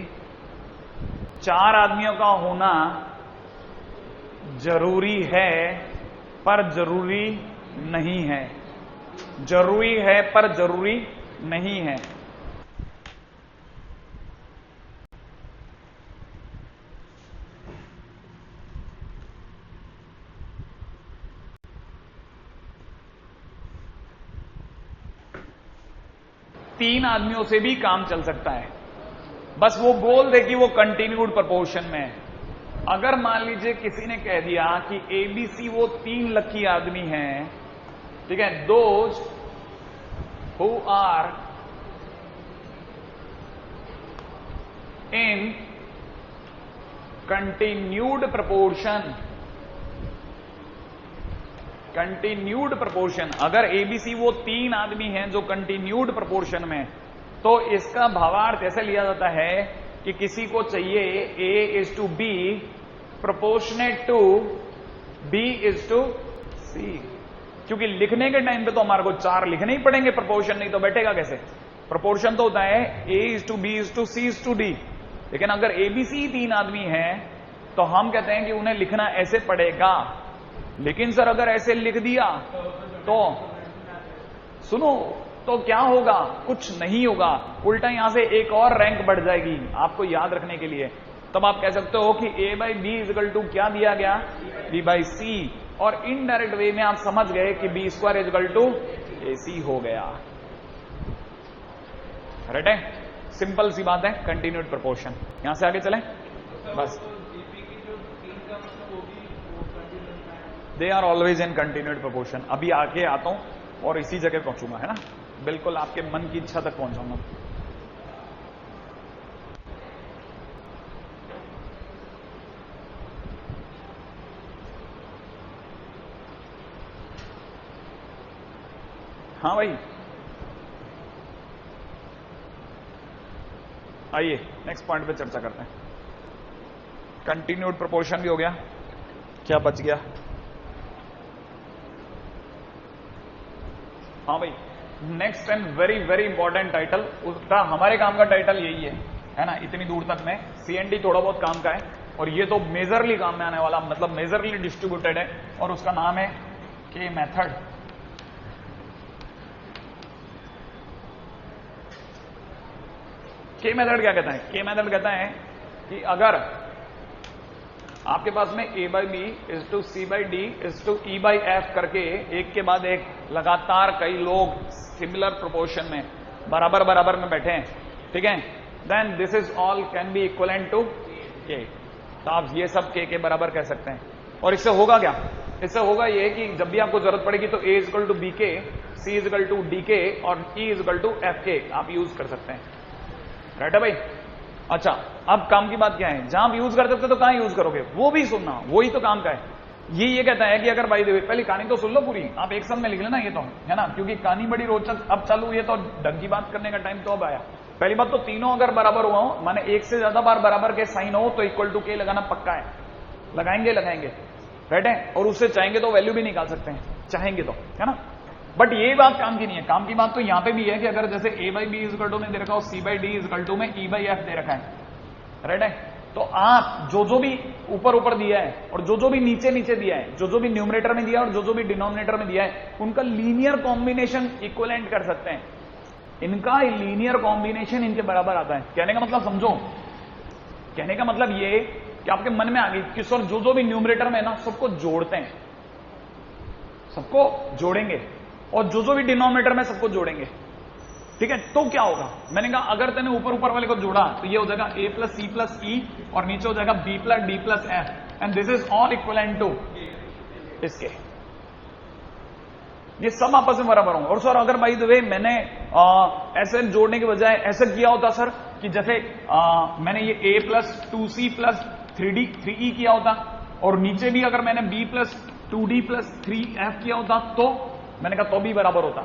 Speaker 1: 4 आदमियों का होना जरूरी है पर जरूरी नहीं है? जरूरी है पर जरूरी नहीं है। तीन आदमियों से भी काम चल सकता है, बस वो बोल दे कि वो कंटिन्यूड प्रपोर्शन में है। अगर मान लीजिए किसी ने कह दिया कि ABC वो 3 लकी आदमी हैं, ठीक है, those who are in continued proportion, continued proportion, अगर ABC वो 3 आदमी हैं जो कंटिन्यूड प्रपोर्शन में, तो इसका भावार्थ ऐसे लिया जाता है कि किसी को चाहिए A is to B proportionate to B is to C। क्योंकि लिखने के टाइम पे तो हमारे को 4 लिखने ही पड़ेंगे प्रपोर्शन, नहीं तो बैठेगा कैसे। प्रपोर्शन तो होता है A is to B is to C is to D, लेकिन अगर ABC 3 आदमी हैं तो हम कहते हैं कि उन्हें लिखना ऐसे पड़ेगा। लेकिन सर अगर ऐसे लिख दिया तो सुनो, तो क्या होगा? कुछ नहीं होगा, उल्टा यहां से एक और रैंक बढ़ जाएगी आपको याद रखने के लिए। तब आप कह सकते हो कि A/B इज इक्वल टू क्या दिया गया? B/C, और इनडायरेक्ट वे में आप समझ गए कि B² is equal to AC हो गया। राइट है, सिंपल सी बात है, कंटिन्यूड प्रपोर्शन। यहां से आगे चलें बस। They are always in continued proportion. अभी आगे आता हूं और इसी जगह पहुंचूंगा, है ना, बिल्कुल आपके मन की इच्छा तक पहुंचाऊंगा। हाँ भाई, आइए नेक्स्ट पॉइंट पे चर्चा करते हैं। कंटिन्यूड प्रोपोर्शन भी हो गया, क्या बच गया? हाँ भाई, next and very very important title, उसका हमारे काम का टाइटल यही है ना, इतनी दूर तक में। CND थोड़ा बहुत काम का है और ये तो मेजरली काम में आने वाला, मतलब मेजरली डिस्ट्रीब्यूटेड है, और उसका नाम है के मेथड। के मेथड क्या कहता है? के मेथड कहता है कि अगर आपके पास में A/B=C/D/E/F करके एक के बाद एक लगातार कई लोग सिमिलर प्रोपोर्शन में बराबर बराबर में बैठे हैं, ठीक है, then this is all can be equivalent to K। तो आप ये सब के बराबर कह सकते हैं। और इससे होगा क्या? इससे होगा ये कि जब भी आपको जरूरत पड़ेगी तो A=BK, C=DK और E=FK आप यूज कर सकते हैं। राइट है भाई? अच्छा, अब काम की बात क्या है, जहां आप यूज कर सकते तो कहां यूज करोगे वो भी सुनना, वही तो काम का है। ये कहता है कि अगर भाई पहले कहानी तो सुन लो पूरी, आप एक साथ में लिख लेना ये तो, है ना, क्योंकि कहानी बड़ी रोचक अब चालू हुई है, तो ढंग की बात करने का टाइम तो अब आया। पहली बात तो तीनों अगर बराबर हुआ हो, माने एक से ज्यादा बार बराबर के साइन हो, तो इक्वल टू के लगाना पक्का है, लगाएंगे राइट है, और उससे चाहेंगे तो वैल्यू भी निकाल सकते हैं, चाहेंगे तो, है ना। बट ये बात काम की नहीं है, काम की बात तो यहां पे भी है कि अगर जैसे A/B में दे रखा हो, C/D में E/F दे रखा है, राइट है, तो आप जो भी ऊपर दिया है और जो भी नीचे दिया है, जो भी न्यूमरेटर में दिया है और जो भी डिनोमिनेटर में दिया है, उनका लीनियर कॉम्बिनेशन इक्विवेलेंट कर सकते हैं। इनका लीनियर कॉम्बिनेशन इनके बराबर आता है। कहने का मतलब समझो, कहने का मतलब ये कि आपके मन में आ गई कि सर जो भी न्यूमरेटर में है ना, सबको जोड़ते हैं, सबको जोड़ेंगे, और जो भी डिनोमिनेटर में सबको जोड़ेंगे, ठीक है, तो क्या होगा? मैंने कहा अगर तूने ऊपर वाले को जोड़ा तो ये हो जाएगा A+C+E और नीचे हो जाएगा B+D+F, and this is all equivalent to इसके, ये सब आपस में बराबर होंगे। और सर अगर बाय द वे मैंने ऐसे जोड़ने के बजाय ऐसे किया होता सर कि जैसे मैंने ये A+2C+3E किया होता, और नीचे भी अगर मैंने B+2D+3F किया होता, तो मैंने कहा तो भी बराबर होता।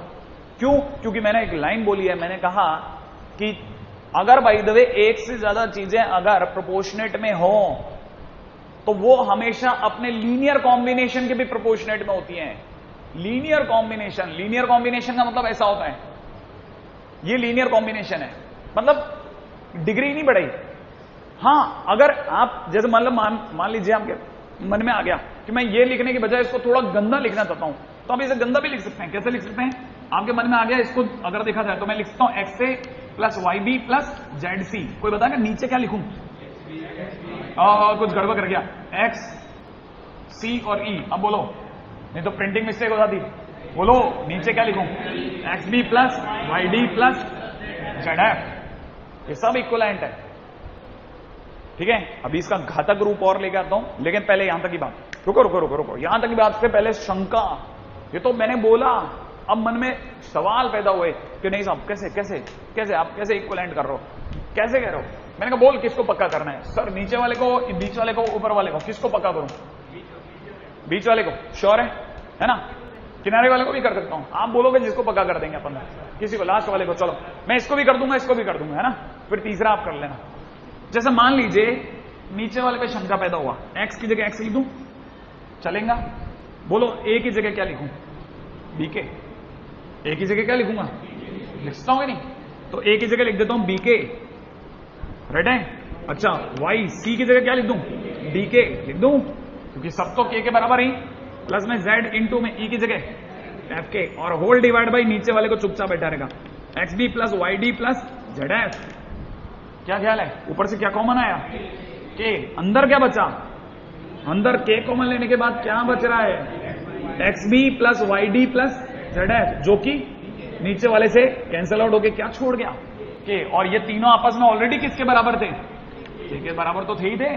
Speaker 1: क्यों? क्योंकि मैंने एक लाइन बोली है, मैंने कहा कि अगर बाय द वे एक से ज्यादा चीजें अगर प्रोपोर्शनेट में हो तो वो हमेशा अपने लीनियर कॉम्बिनेशन के भी प्रोपोर्शनेट में होती हैं। लीनियर कॉम्बिनेशन का मतलब ऐसा होता है, ये लीनियर कॉम्बिनेशन है, मतलब डिग्री नहीं बढ़ाई। हां, अगर आप जैसे मतलब मान लीजिए आपके मन में आ गया कि मैं ये लिखने के बजाय इसको थोड़ा गंदा लिखना चाहता हूं, तो आप इसे गंदा भी लिख सकते हैं। कैसे लिख सकते हैं? आपके मन में आ गया, इसको अगर देखा जाए तो मैं लिख सकता हूं XA+YB+ZC। कोई बताएगा नीचे क्या लिखूं? कुछ गड़बड़ कर गया, X, C और E। अब बोलो, नहीं तो प्रिंटिंग मिस्टेक हो जाती। बोलो नीचे क्या लिखूं? XB+YD+ZF। ये सब इक्वलेंट है, ठीक है। अभी इसका घातक रूप और लेके आता हूं, लेकिन पहले यहां तक की बात, रुको, यहां तक की बात से पहले शंका। ये तो मैंने बोला, अब मन में सवाल पैदा हुए कि नहीं साहब कैसे आप कैसे इक्वलेंट कर रहे हो, कैसे कह रहे हो? मैंने कहा बोल किसको पक्का करना है? सर नीचे वाले को, बीच वाले को, ऊपर वाले को, किसको पक्का करूं? बीच वाले को। श्योर है ना? किनारे वाले को भी कर सकता हूं। आप बोलोगे जिसको पक्का कर देंगे अपन, किसी को, लास्ट वाले को। चलो मैं इसको भी कर दूंगा, इसको भी कर दूंगा, है ना, फिर तीसरा आप कर लेना। जैसे मान लीजिए नीचे वाले पे शंका पैदा हुआ, एक्स की जगह एक्स लिख दूं, चलेगा? बोलो ए की जगह क्या लिखूं? बीके। ए की जगह क्या लिखूंगा? लिख सकता हूं नहीं, तो ए की जगह लिख देता हूं बीके, राइट है। अच्छा, वाई, सी की जगह क्या लिख दूं? डीके लिख दूं, क्योंकि सब तो के बराबर ही, प्लस में जेड इंटू में ई की जगह एफ के, और होल डिवाइड बाई नीचे वाले को चुपचाप बैठा रहेगा, XB+YD+ZF। क्या ख्याल है? ऊपर से क्या कॉमन आया? के। अंदर क्या बचा? अंदर के कॉमन लेने के बाद क्या बच रहा है? XB+YD+ZF, जो कि नीचे वाले से कैंसल आउट होके क्या छोड़ गया? के। और ये तीनों आपस में ऑलरेडी किसके बराबर थे? के बराबर तो थे ही थे।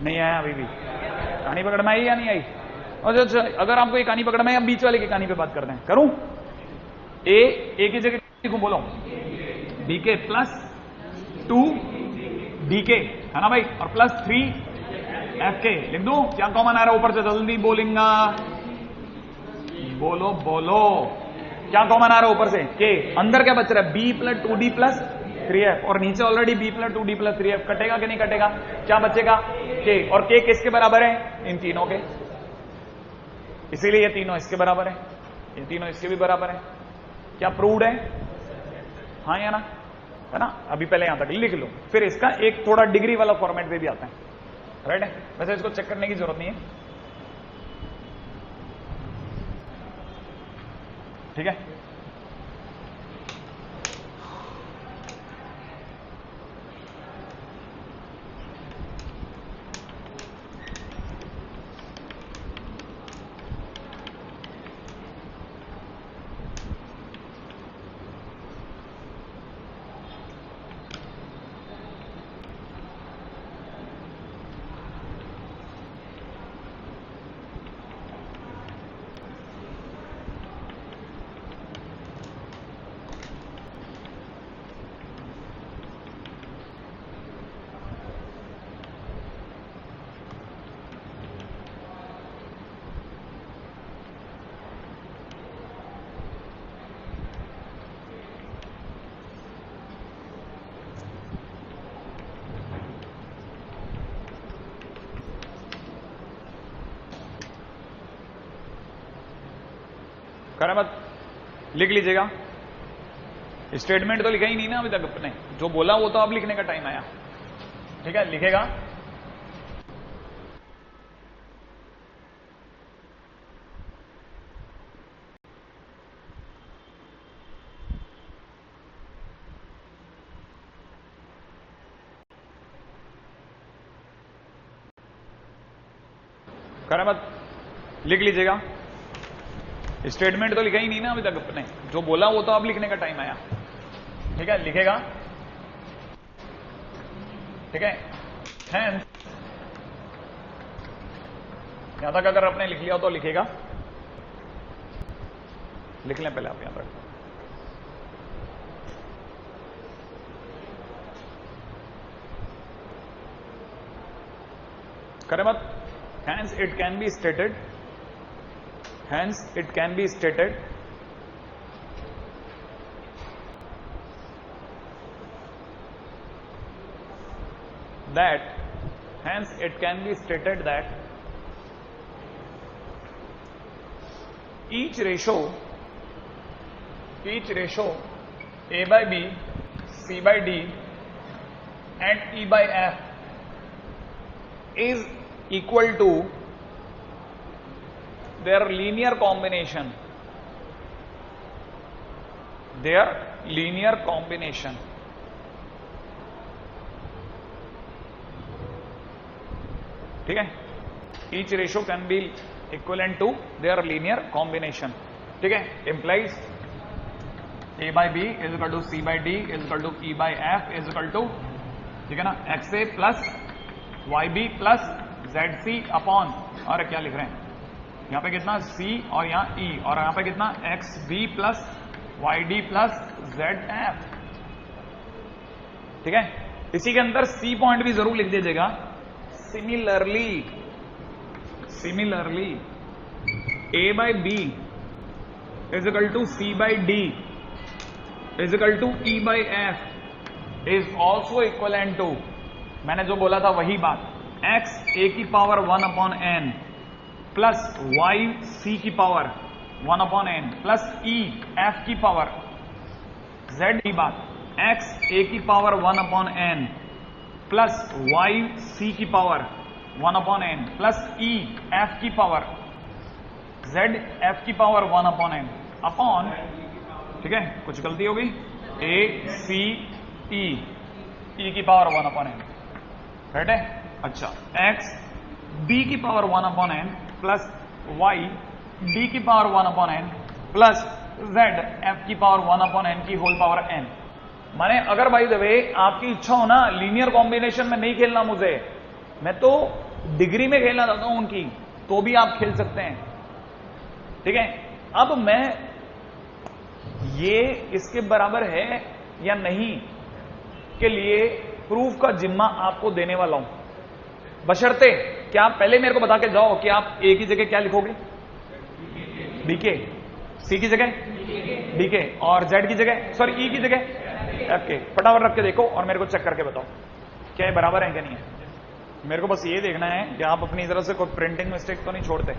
Speaker 1: नहीं आया अभी भी? कहानी पकड़ में आई या नहीं आई? अच्छा, अगर आपको ये कहानी पकड़ में, या बीच वाले की कहानी पे बात करते हैं, करूं? ए की जगह लिखूं? बोलो BK+2DK, है ना भाई, और +3FK लिख दूं? क्या कॉमन आ रहा है ऊपर से? जल्दी बोलेंगा। बोलो बोलो, क्या कॉमन आ रहा है ऊपर से? के। अंदर क्या बच रहा है? B plus 2d plus 3f, और नीचे already b plus 2d plus 3f। कटेगा कि नहीं कटेगा? क्या बचेगा? के। और के किसके बराबर है? इन तीनों के। इसीलिए ये तीनों इसके बराबर है, ये तीनों इसके भी बराबर है। क्या प्रूव्ड है? हाँ या ना? है ना? अभी पहले यहां तक लिख लो, फिर इसका एक थोड़ा डिग्री वाला फॉर्मेट पे भी आता है। राइट है? वैसे इसको चेक करने की जरूरत नहीं है, ठीक है? करे मत, लिख लीजिएगा। स्टेटमेंट तो लिखा ही नहीं ना अभी तक अपने, जो बोला वो तो अब लिखने का टाइम आया, ठीक है? लिखेगा। करे मत, लिख लीजिएगा। स्टेटमेंट तो लिखा ही नहीं ना अभी तक अपने, जो बोला वो तो अब लिखने का टाइम आया, ठीक है? लिखेगा, ठीक है? हेंस, यहां तक अगर आपने लिख लिया तो लिखेगा, लिख लें पहले आप यहां तक। करे मत। Hence it can be stated, hence it can be stated that hence it can be stated that each ratio a by b, c by d and e by f is equal to their linear combination, ठीक है? each ratio can be equivalent to their linear combination, ठीक है? implies a by b is equal to c by d is equal to e by f is equal to, ठीक है ना, xa plus yb plus zc upon, और क्या लिख रहे हैं यहां पे? कितना? c, और यहां e, और यहां पे कितना? xb plus yd plus zf, ठीक है? इसी के अंदर c पॉइंट भी जरूर लिख दीजिएगा। Similarly a by b is equal to c by d is equal to e by f is also equivalent to, मैंने जो बोला था वही बात, x a की power 1 upon n plus y c की power 1 upon n plus e f की power z की बात, x a की power 1 upon n plus y c की power 1 upon n plus e f की पावर z f की power 1 upon n upon, ठीक है? कुछ गलती हो गई? a c e की पावर 1 अपॉन n, राइट है? अच्छा, x b की power 1 upon n plus y d की power 1 upon n plus z f की पावर 1 अपॉन n की होल पावर n। माने अगर भाई द वे आपकी इच्छा हो ना लीनियर कॉम्बिनेशन में नहीं खेलना, मुझे मैं तो डिग्री में खेलना चाहता हूं उनकी, तो भी आप खेल सकते हैं, ठीक है? अब मैं ये इसके बराबर है या नहीं के लिए प्रूफ का जिम्मा आपको देने वाला हूं, बशर्ते क्या आप पहले मेरे को बता के जाओ कि आप ए की जगह क्या लिखोगे? बीके, सी की जगह डीके और जेड की जगह सॉरी ई की जगह एफ के। फटाफट रख के देखो और मेरे को चेक करके बताओ क्या ये बराबर है क्या नहीं है। मेरे को बस ये देखना है कि आप अपनी तरफ से कोई प्रिंटिंग मिस्टेक तो नहीं छोड़ते।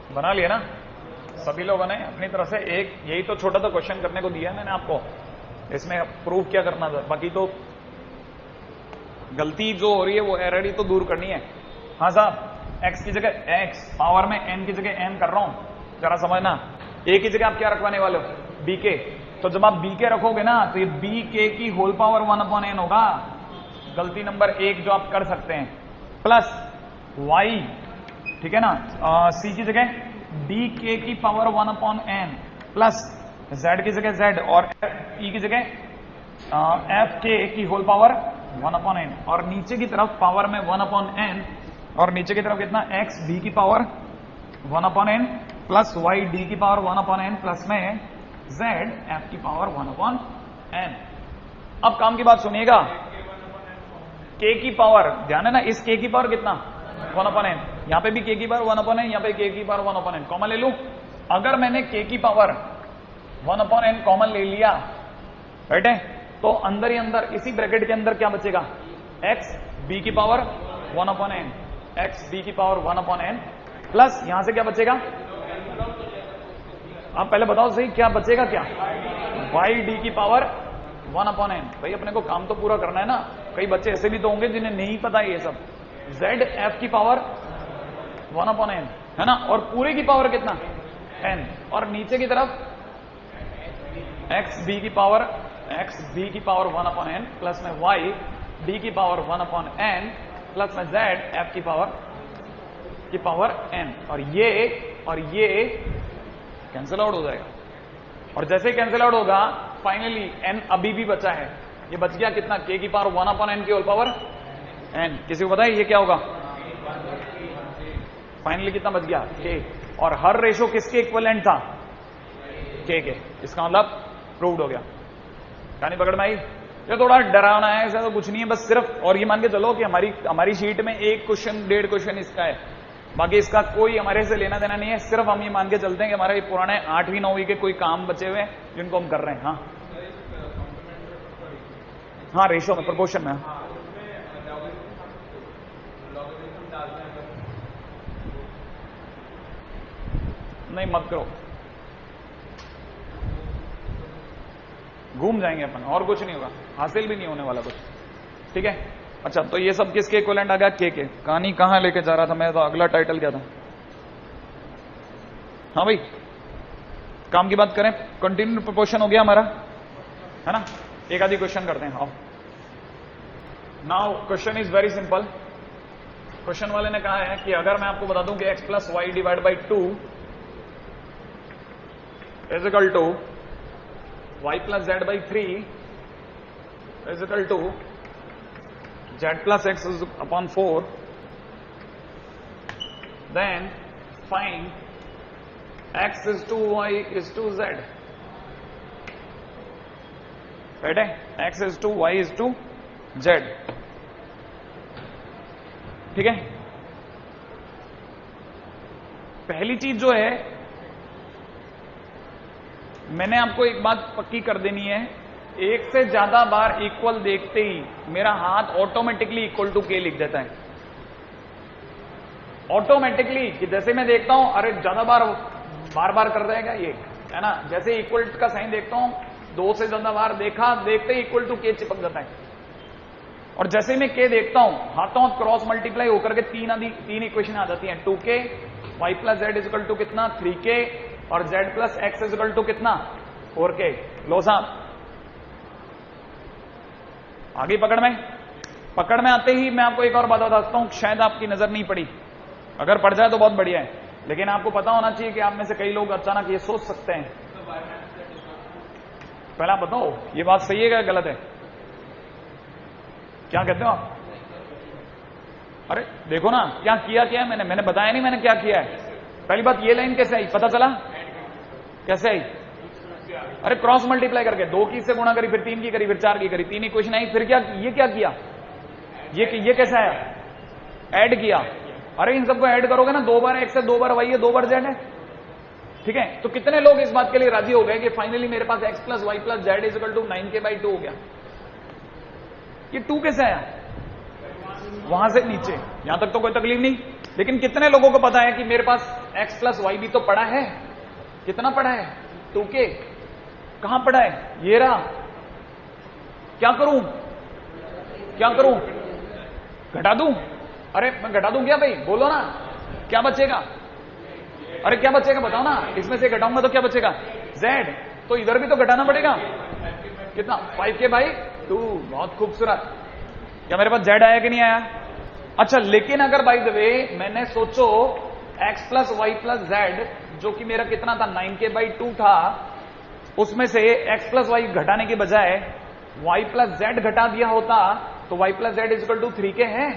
Speaker 1: बना लिया ना सभी लोगों ने अपनी तरफ से। एक यही तो छोटा सा क्वेश्चन करने को दिया है मैंने आपको, इसमें प्रूफ क्या करना था, बाकी तो गलती जो हो रही है वो एरर ही तो दूर करनी है। हाँ साहब, एक्स की जगह एक्स पावर में एन की जगह एन कर रहा हूं, जरा समझना। ए की जगह आप क्या रखवाने वाले हो, बी के। तो जब आप बी के रखोगे ना तो ये बी के की होल पावर 1/n होगा, गलती नंबर 1 जो आप कर सकते हैं, प्लस वाई, ठीक है ना, सी की जगह डी के की पावर 1/n प्लस जेड की जगह जेड और ई की जगह एफ के की होल पावर 1/n और नीचे की तरफ पावर में 1/n और नीचे की तरफ कितना एक्स डी की power 1/n plus y d की पावर 1/n प्लस में जेड एफ की पावर 1/n। अब काम की बात सुनिएगा, के की पावर, ध्यान है ना, इस के की पावर कितना 1/n, यहां पे भी के की पावर 1/n, यहां पे के की पावर 1/n, कॉमन ले लूं। अगर मैंने के की पावर 1/n कॉमन ले लिया, राइट है, तो अंदर ही अंदर इसी ब्रैकेट के अंदर क्या बचेगा, एक्स बी की पावर 1/n, एक्स बी की पावर 1/n प्लस यहां से क्या बचेगा, आप पहले बताओ सही क्या बचेगा, क्या वाई डी की पावर 1/n। भाई अपने को काम तो पूरा करना है ना, कई बच्चे ऐसे भी तो होंगे जिन्हें नहीं पता ये सब। जेड एफ की पावर 1/n है ना, और पूरे की पावर कितना n, और नीचे की तरफ एक्स बी की पावर 1/n प्लस में वाई डी की पावर 1/n प्लस में जेड एफ की पावर n, और ये कैंसिल आउट हो जाएगा। और जैसे कैंसिल आउट होगा फाइनली n अभी भी बचा है, ये बच गया कितना, k की पावर 1/n की होल पावर n। किसी को पता है ये क्या होगा, फाइनली कितना बच गया k, और हर रेशो किसके इक्विवेलेंट था, k के। इसका मतलब प्रूव्ड हो गया। कहानी पकड़ में आई। ये थोड़ा डरावना है, ऐसा तो कुछ नहीं है, बस सिर्फ और ये मान के चलो कि हमारी शीट में 1 क्वेश्चन 1.5 क्वेश्चन इसका है, बाकी इसका कोई हमारे से लेना देना नहीं है। सिर्फ हम ये मान के चलते हैं कि हमारे पुराने 8वीं 9वीं के कोई काम बचे हुए हैं जिनको हम कर रहे हैं। हाँ रेशो में, प्रोपोर्शन में। नहीं मत करो, घूम जाएंगे अपन, और कुछ नहीं होगा, हासिल भी नहीं होने वाला कुछ, ठीक है। अच्छा तो ये सब किसके इक्विवेलेंट आ गया, के। कहानी कहां लेके जा रहा था मैं, तो अगला टाइटल क्या था। हाँ भाई काम की बात करें, कंटिन्यू प्रोपोर्शन हो गया हमारा, है ना। एक आधी क्वेश्चन करते हैं। आओ now question is very simple. Question वाले ने कहा है कि अगर मैं आपको बता दूं कि x plus y divide by 2 is equal to y plus z by 3 is equal to z plus x is upon 4, then find x is to y is to z, right है, x is to y is to z, ठीक है। पहली चीज जो है मैंने आपको एक बात पक्की कर देनी है, एक से ज्यादा बार इक्वल देखते ही मेरा हाथ ऑटोमेटिकली इक्वल टू के लिख देता है, ऑटोमेटिकली। कि जैसे मैं देखता हूं, अरे ज्यादा बार बार कर देगा ये, है ना। जैसे इक्वल का साइन देखता हूं, 2 से ज्यादा बार देखते ही इक्वल टू के चिपक जाता है। और जैसे मैं के देखता हूं, हाथों हाथ क्रॉस मल्टीप्लाई होकर के तीन इक्वेशन आ जाती हैं, 2k, y plus z equal to कितना 3k, और z plus x equal to कितना 4k। लो साहब आगे पकड़ में, पकड़ में आते ही मैं आपको एक और बात बताता हूं, शायद आपकी नजर नहीं पड़ी, अगर पड़ जाए तो बहुत बढ़िया है, लेकिन आपको पता होना चाहिए कि आप में से कई लोग अचानक ये सोच सकते हैं। पहले आप बताओ ये बात सही है क्या गलत है? क्या कहते हो आप? अरे देखो ना क्या किया है मैंने बताया नहीं मैंने क्या किया है। पहली बात ये लाइन कैसे आई पता चला? कैसे आई? अरे क्रॉस मल्टीप्लाई करके 2 की से गुणा करी, फिर 3 की करी, फिर 4 की करी, 3 इक्वेशन आई, फिर क्या ये क्या किया? ये कैसा आया? ऐड किया। अरे इन सबको ऐड करोगे ना, 2 बार एक्स है, 2 बार वाई है, 2 बार जेड है, ठीक है? तो कितने लोग इस बात के लिए राजी हो गए कि फाइनली मेरे पास x plus y plus z is equal to 9k/2 हो गया? ये 2 कैसे आया? वहां से नीचे, यहां तक तो कोई तकलीफ नहीं, लेकिन कितने लोगों को पता है कि मेरे पास x प्लस वाई भी तो पड़ा है? कितना पड़ा है? 2k। कहां पड़ा है? ये रहा। क्या करूं? क्या करूं? घटा दूं? अरे मैं घटा दूं क्या भाई? बोलो ना क्या बचेगा? अरे क्या बचेगा बताओ ना, इसमें से घटाऊंगा तो क्या बचेगा? z। तो इधर भी तो घटाना पड़ेगा। कितना? 5k/2। बहुत खूबसूरत। क्या मेरे पास z आया कि नहीं आया? अच्छा, लेकिन अगर बाय द वे मैंने सोचो x plus y plus z जो कि मेरा कितना था 9k/2 था, उसमें से x प्लस वाई घटाने के बजाय y प्लस जेड घटा दिया होता तो y plus z is equal to 3k है।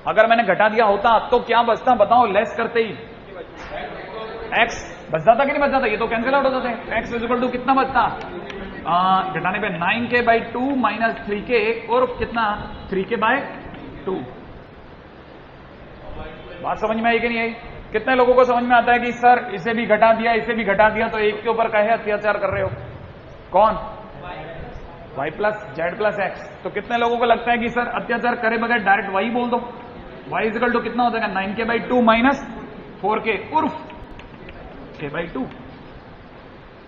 Speaker 1: अगर मैंने घटा दिया होता तो क्या बचता बताओ? लेस करते ही x बच जाता कि नहीं बच जाता? ये तो कैंसिल आउट हो जाते हैं। x इज इक्वल टू कितना बचता? घटाने पे 9k/2 माइनस 3k और कितना? 3k/2। बात समझ में आई कि नहीं आई? कितने लोगों को समझ में आता है कि सर इसे भी घटा दिया इसे भी घटा दिया तो एक के ऊपर कहे अत्याचार कर रहे हो? कौन? y plus Z plus x. तो कितने लोगों को लगता है कि सर अत्याचार करे बगैर डायरेक्ट y बोल दो? y इज इक्वल टू कितना हो जाएगा? 9k/2 माइनस 4k उर्फ k/2।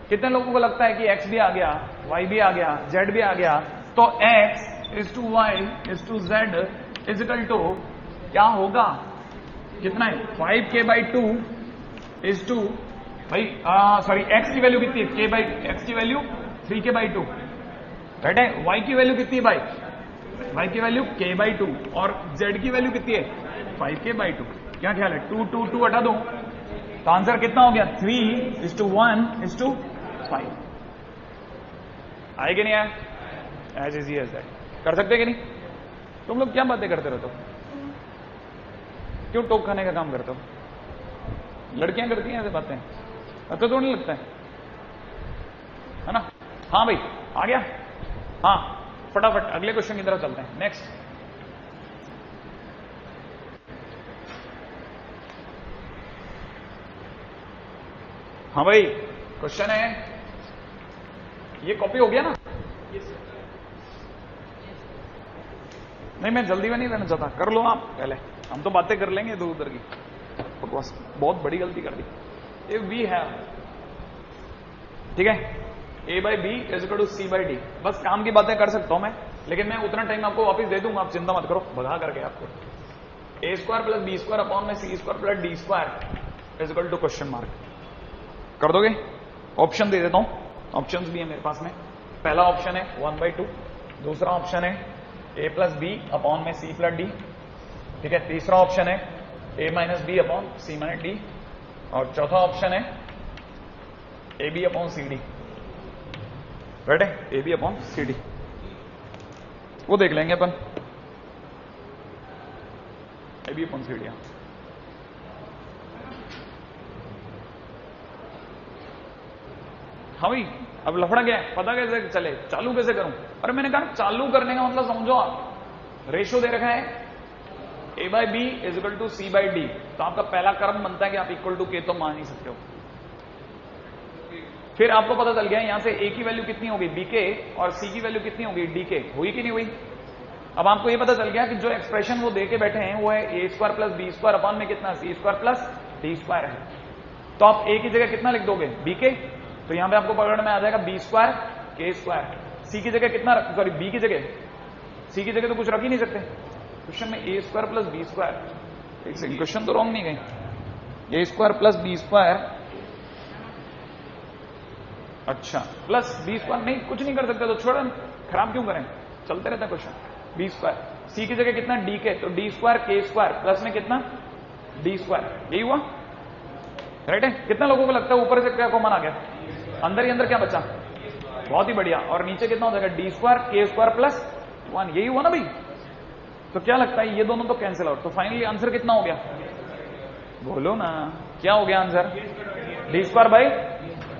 Speaker 1: कितने लोगों को लगता है कि x भी आ गया, y भी आ गया, z भी आ गया, तो x is to y is to z is equal to क्या होगा? कितना है? 5k/2 इज टू भाई सॉरी x की वैल्यू कितनी है? x की वैल्यू 3k/2, राइट है? y की वैल्यू कितनी है भाई? y की वैल्यू k/2 और z की वैल्यू कितनी है? 5k/2। क्या ख्याल है? 2 2 2 हटा दो तो आंसर कितना हो गया? 3:1:5। आए कि नहीं आया? As easy as that. कर सकते कि नहीं? तुम लोग क्या बातें करते रहते हो? क्यों टोक खाने का काम करते हो? लड़कियां करती हैं ऐसे बातें, तो नहीं लगता है ना? हाँ भाई आ गया। हाँ फटाफट अगले क्वेश्चन की तरफ चलते हैं। नेक्स्ट। हाँ भाई क्वेश्चन है, ये कॉपी हो गया ना? नहीं मैं जल्दी में नहीं रहना चाहता, कर लो आप पहले, हम तो बातें कर लेंगे इधर उधर की। बकवास, बहुत बड़ी गलती कर दी। इफ वी हैव, ठीक है, a/b is equal to c/d, बस काम की बातें कर सकता हूं मैं, लेकिन मैं उतना टाइम आपको वापस दे दूंगा, आप चिंता मत करो, भगा करके आपको। a² प्लस b² अपॉन में c² plus d² is equal to question mark. कर दोगे? ऑप्शन दे देता हूं, ऑप्शंस भी है मेरे पास में। पहला ऑप्शन है 1/2, दूसरा ऑप्शन है a प्लस बी अपॉन में c प्लस डी, ठीक है, तीसरा ऑप्शन है a minus B upon c minus d, और चौथा ऑप्शन है a b upon c d, right है? A b upon c d, वो देख लेंगे अपन, a b upon c d. हाँ भाई अब लफड़ा गया, पता कैसे चले? चालू कैसे करूं? अरे मैंने कहा चालू करने का मतलब समझो आप, रेशियो दे रखा है a/b is equal to c/d, तो आपका पहला कर्म बनता है कि आप इक्वल टू k तो मान ही सकते हो। फिर आपको पता चल गया यहां से a की वैल्यू कितनी होगी? bk, और c की वैल्यू कितनी होगी? dk। हुई कि नहीं हुई? अब आपको यह पता चल गया कि जो एक्सप्रेशन वो दे के बैठे हैं वो है a² प्लस b² अपॉन में कितना? c² प्लस d² है। तो आप a की जगह कितना लिख दोगे? bk, तो यहां पे आपको पकड़ में आ जाएगा b² k²। c की जगह कितना, सॉरी b की जगह, c की जगह तो कुछ रख ही नहीं सकते क्वेश्चन में, a² प्लस b²। एक सेकंड, क्वेश्चन तो रॉन्ग नहीं गए, a² प्लस b², अच्छा प्लस b² नहीं, कुछ नहीं कर सकते तो छोड़ो, खराब क्यों करें, चलते रहता है क्वेश्चन। बी स्क्वायर, सी की जगह कितना डी के, तो डी स्क्वायर के स्क्वायर प्लस में कितना डी स्क्वायर, यही हुआ राइट है। कितना लोगों को लगता है ऊपर से क्या कॉमन आ गया, अंदर ही अंदर क्या बचा, बहुत ही बढ़िया। और नीचे कितना हो जाएगा डी स्क्वायर के स्क्वायर प्लस 1, यही हुआ ना भाई। तो क्या लगता है ये दोनों तो कैंसिल आउट, तो फाइनली आंसर कितना हो गया, बोलो ना क्या हो गया आंसर, डी स्क्वायर बाई,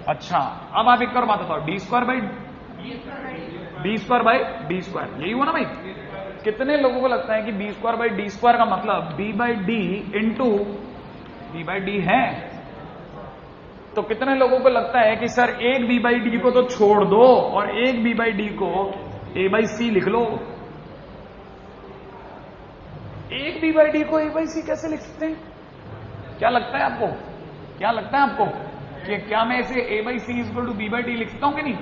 Speaker 1: अच्छा अब आप एक और बात बताओ, D square by d square by d square, यही हुआ ना भाई। कितने लोगों को लगता है कि b square by d square का मतलब b by d into b by D है। तो कितने लोगों को लगता है कि सर एक बी बाई डी को तो छोड़ दो और एक बी बाई डी को ए बाई सी लिख लो। एक बी बाई डी को ए बाई सी कैसे लिख सकते हैं, क्या लगता है आपको, क्या लगता है आपको कि क्या मैं इसे a by c equal to b by d लिख सकता हूं कि नहीं।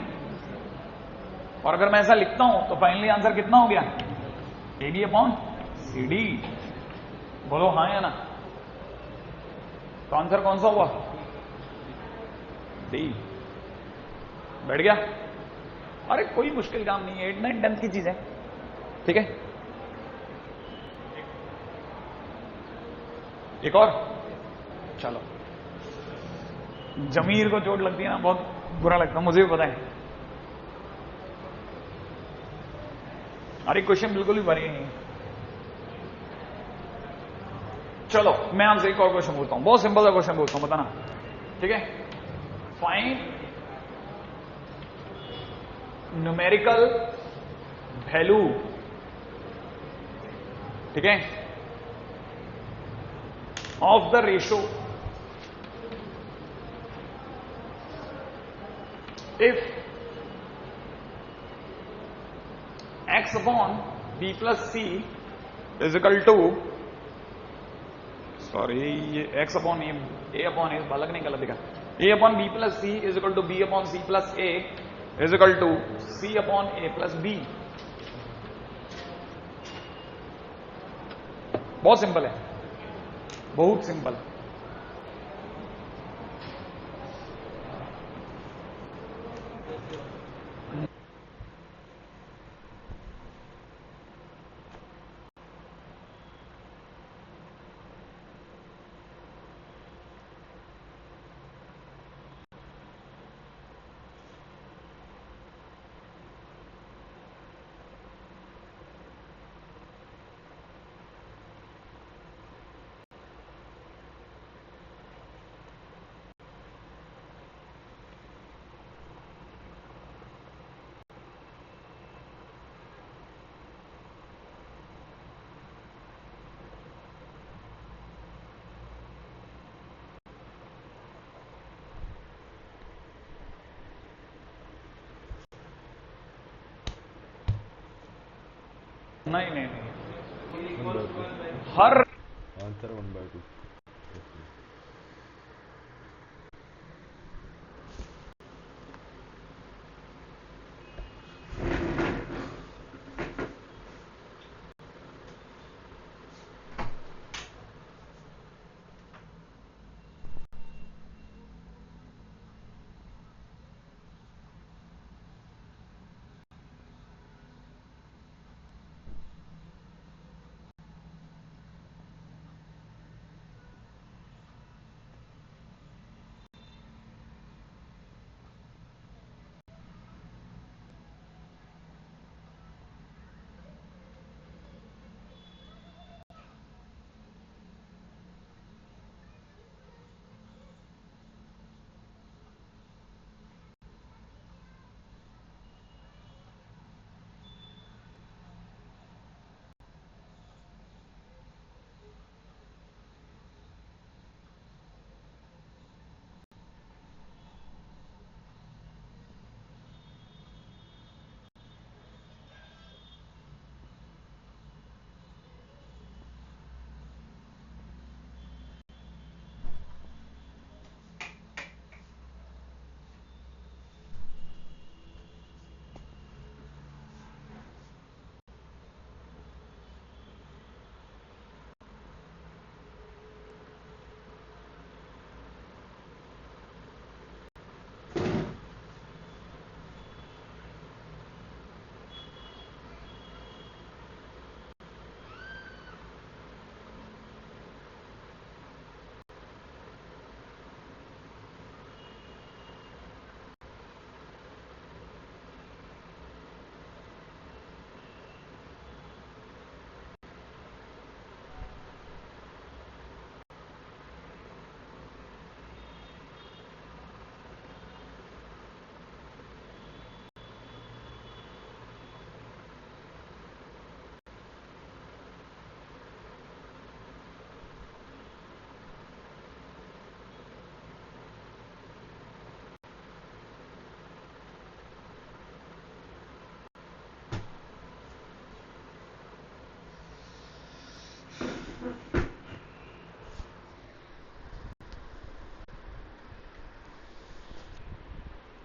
Speaker 1: और अगर मैं ऐसा लिखता हूं तो फाइनली आंसर कितना हो गया, a d upon c d, बोलो हाँ या ना। तो आंसर कौन सा हुआ, डी, बैठ गया। अरे कोई मुश्किल काम नहीं है, 8, 9, 10 की चीज है, ठीक है। एक और, चलो। जमीर को चोट लगती है ना, बहुत बुरा लगता है, मुझे भी पता है। अरे क्वेश्चन बिल्कुल भी बनी नहीं। चलो मैं आपसे एक और क्वेश्चन पूछता हूं, बहुत सिंपल सा क्वेश्चन पूछता हूं, बताना, ठीक है। फाइंड न्यूमेरिकल वैल्यू, ठीक है, of the ratio if x upon b plus c is equal to, sorry ये x upon a upon a अलग नहीं, गलत दिखा, a upon b plus c is equal to b upon सी plus a is equal to c upon a plus b। बहुत simple है, बहुत simple. नहीं नहीं नहीं,
Speaker 2: 1/2
Speaker 1: हर
Speaker 2: आंसर 1/2।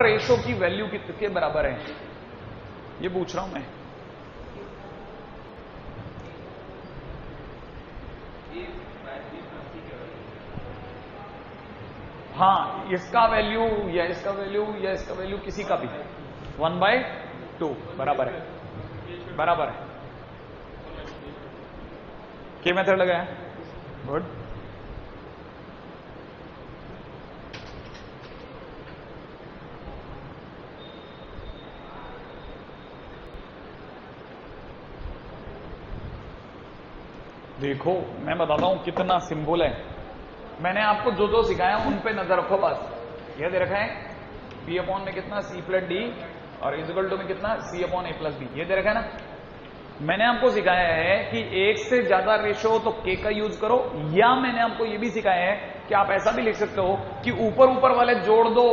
Speaker 1: रेशो की वैल्यू किसके बराबर है, ये पूछ रहा हूं मैं। हाँ, इसका वैल्यू या इसका वैल्यू या इसका वैल्यू किसी का भी 1/2 बराबर है, बराबर है। के मेथड लगाया, गुड। देखो मैं बताता हूं कितना सिंपल है। मैंने आपको जो जो सिखाया उन पे नजर रखो बस। यह दे रखा है P अपॉन में कितना C प्लस डी और इक्वल टू में कितना C upon A plus b, ये दे रखा है ना। मैंने आपको सिखाया है कि एक से ज्यादा रेशो हो तो K का यूज करो, या मैंने आपको यह भी सिखाया है कि आप ऐसा भी लिख सकते हो कि ऊपर ऊपर वाले जोड़ दो,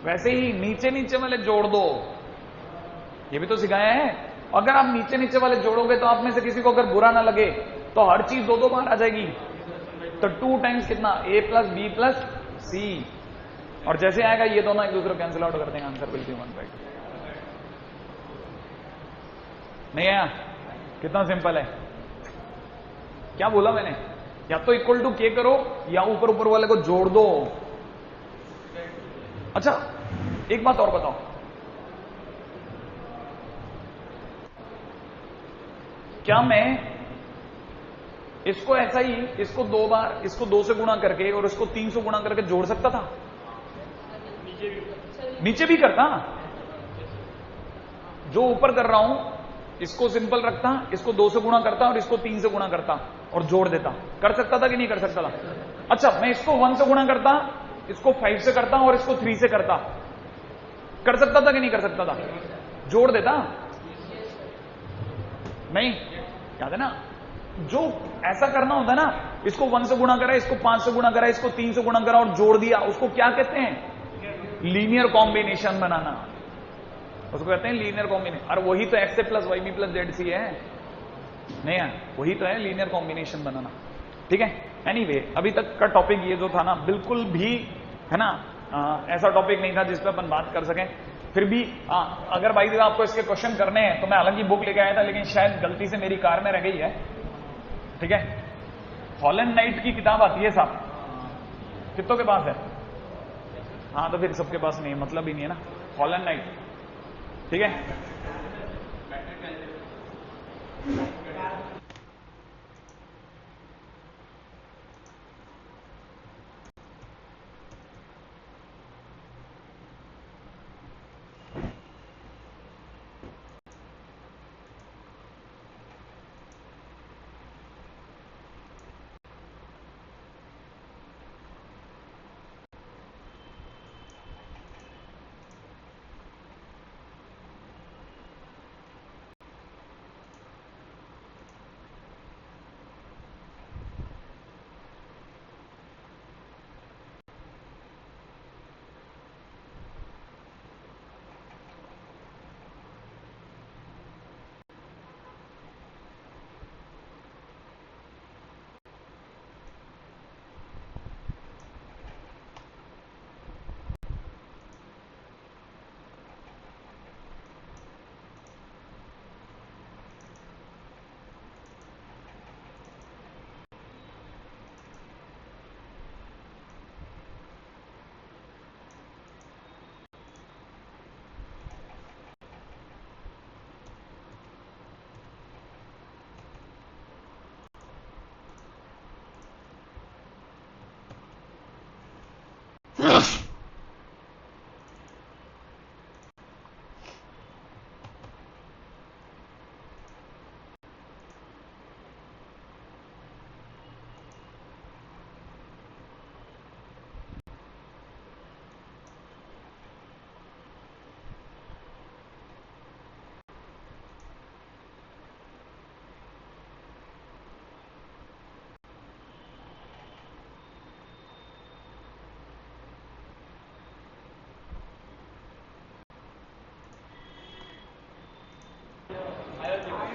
Speaker 1: वैसे ही नीचे नीचे वाले जोड़ दो, ये भी तो सिखाया है। अगर आप नीचे नीचे वाले जोड़ोगे तो आप में से किसी को अगर बुरा ना लगे तो हर चीज दो दो बार आ जाएगी। तो 2 टाइम्स कितना A प्लस बी प्लस सी, और जैसे आएगा ये दोनों एक दूसरे को कैंसिल आउट कर देंगे, आंसर बिल्कुल 1/2। नहीं आया? कितना सिंपल है। क्या बोला मैंने, या तो इक्वल टू K करो या ऊपर ऊपर वाले को जोड़ दो। अच्छा एक बात और बताओ, क्या मैं इसको ऐसा ही, इसको 2 बार, इसको 2 से गुणा करके और इसको 3 से गुणा करके जोड़ सकता था? नीचे भी करता, जो ऊपर कर रहा हूं इसको सिंपल रखता, इसको 2 से गुणा करता और इसको 3 से गुणा करता और जोड़ देता। कर सकता था कि नहीं कर सकता था? अच्छा मैं इसको 1 से गुणा करता, इसको 5 से करता और इसको 3 से करता, कर सकता था कि नहीं कर सकता था? जोड़ देता नहीं? याद है ना, जो ऐसा करना होता है ना, इसको 1 से गुणा करा, इसको 5 से गुणा करा, इसको 3 से गुणा करा और जोड़ दिया, उसको क्या कहते हैं? लीनियर कॉम्बिनेशन बनाना, उसको कहते हैं लीनियर कॉम्बिनेशन। और वही तो x a plus y b plus z c है, नहीं है? वही तो है लीनियर कॉम्बिनेशन बनाना। ठीक है, एनीवे अभी तक का टॉपिक ये जो था ना, बिल्कुल भी है ना ऐसा टॉपिक नहीं था जिस पर अपन बात कर सकें। फिर भी अगर भाई देव आपको इसके क्वेश्चन करने हैं तो मैं हालांकि बुक लेके आया था, लेकिन शायद गलती से मेरी कार में रह गई है। ठीक है, हॉलैंड नाइट की किताब आती है साहब, कितनों के पास है? हाँ तो फिर सबके पास नहीं है, मतलब ही नहीं है ना, हॉलैंड नाइट। ठीक है,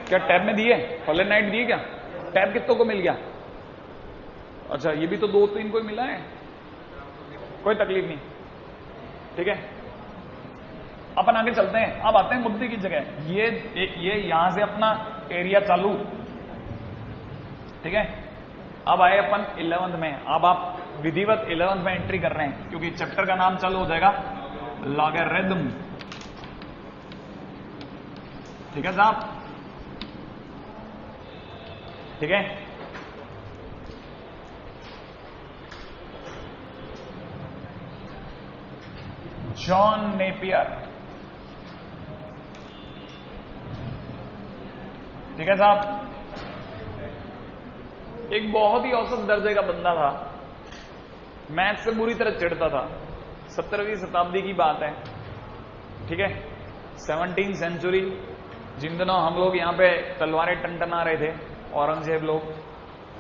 Speaker 1: क्या टैब में दिए? हॉलैंड नाइट दिए क्या? टैब कितनों को मिल गया? अच्छा ये भी तो 2-3 को ही मिला है, कोई तकलीफ नहीं। ठीक है, अपन आगे चलते हैं। अब आते हैं मुद्दे की जगह। ये यहां से अपना एरिया चालू, ठीक है। अब आए अपन 11th में। अब आप विधिवत 11th में एंट्री कर रहे हैं, क्योंकि चैप्टर का नाम चालू हो जाएगा लॉगरिथम, ठीक है साहब, ठीक है। जॉन नेपियर, ठीक है साहब, एक बहुत ही औसत दर्जे का बंदा था, मैथ से बुरी तरह चिढ़ता था। 17वीं शताब्दी की बात है, ठीक है, 17th सेंचुरी, जिन दिनों हम लोग यहाँ पे तलवारें टंटना रहे थे, औरंगजेब लोग,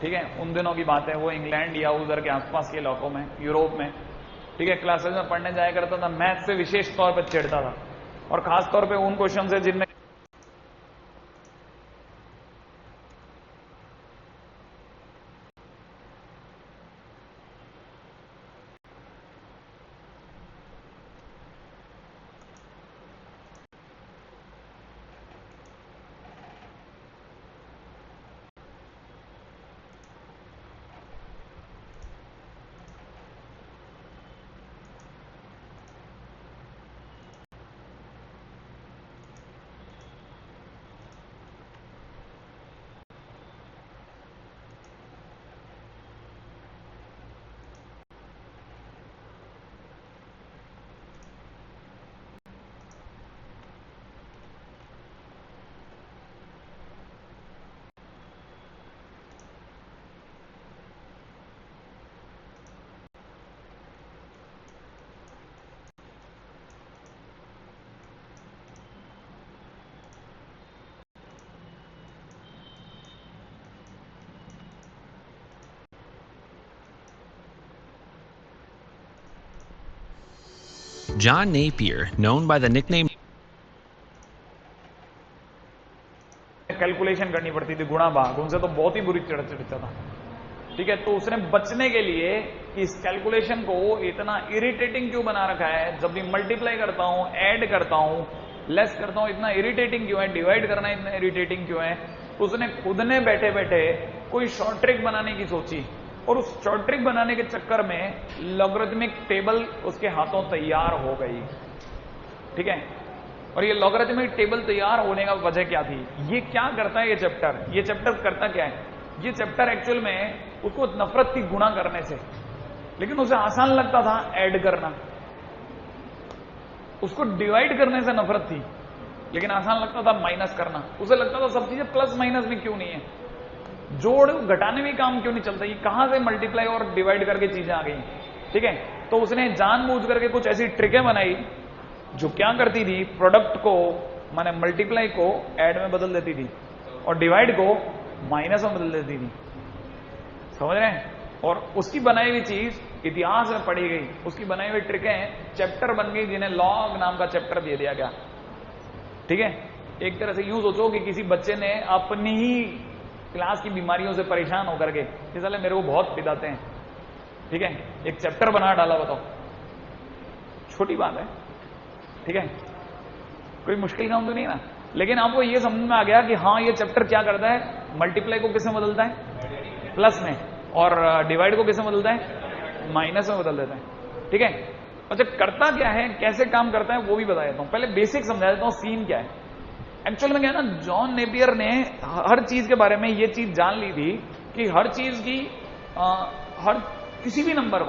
Speaker 1: ठीक है, उन दिनों की बात है। वो इंग्लैंड या उधर के आसपास के इलाकों में, यूरोप में, ठीक है, क्लासेस में पढ़ने जाया करता था। मैथ से विशेष तौर पर चिढ़ता था, और खास तौर पे उन क्वेश्चन से जिनमें
Speaker 3: John Napier, known by the nickname
Speaker 1: calculation करनी पड़ती थी, गुणा भाग, उनसे तो बहुत ही बुरी चिढ़ता था, ठीक है। तो उसने बचने के लिए इस कैलकुलेशन को इतना इरिटेटिंग क्यों बना रखा है, जब भी मल्टीप्लाई करता हूं, ऐड करता हूं, लेस करता हूं, इतना इरिटेटिंग क्यों है, डिवाइड करना इतना इरिटेटिंग क्यों है। उसने खुद ने बैठे बैठे कोई शॉर्ट ट्रिक बनाने की सोची, और उस शॉर्ट ट्रिक बनाने के चक्कर में लॉगरिथमिक टेबल उसके हाथों तैयार हो गई, ठीक है। और ये लॉगरिथमिक टेबल तैयार होने का वजह क्या थी, ये क्या करता है ये चैप्टर करता क्या है। ये चैप्टर एक्चुअल में उसको नफरत थी गुणा करने से, लेकिन उसे आसान लगता था ऐड करना। उसको डिवाइड करने से नफरत थी, लेकिन आसान लगता था माइनस करना। उसे लगता था सब चीजें प्लस माइनस में क्यों नहीं है, जोड़ घटाने में काम क्यों नहीं चलता, ये कहां से मल्टीप्लाई और डिवाइड करके चीजें आ गई, ठीक है। तो उसने जानबूझ करके कुछ ऐसी ट्रिकें बनाई जो क्या करती थी, प्रोडक्ट को माने मल्टीप्लाई को ऐड में बदल देती थी, और डिवाइड को माइनस में बदल देती थी, समझ रहे हैं। और उसकी बनाई हुई चीज इतिहास में पढ़ी गई, उसकी बनाई हुई ट्रिकें चैप्टर बन गई, जिन्हें लॉग नाम का चैप्टर दे दिया गया, ठीक है। एक तरह से यूं सोचो कि किसी बच्चे ने अपनी ही क्लास की बीमारियों से परेशान होकर के, इस साले मेरे को बहुत पिटाते हैं, ठीक है, एक चैप्टर बना डाला। बताओ, छोटी बात है, ठीक है, कोई मुश्किल काम तो नहीं ना। लेकिन आपको यह समझ में आ गया कि हाँ, ये चैप्टर क्या करता है, मल्टीप्लाई को किसमें बदलता है, प्लस में, और डिवाइड को किसमें बदलता है, माइनस में बदल देता है, ठीक है। अच्छा, करता क्या है, कैसे काम करता है, वो भी बता देता हूं। पहले बेसिक समझा देता हूं, सीन क्या है। एक्चुअल में क्या है ना, जॉन नेपियर ने हर चीज के बारे में ये चीज जान ली थी कि हर चीज की हर किसी भी नंबर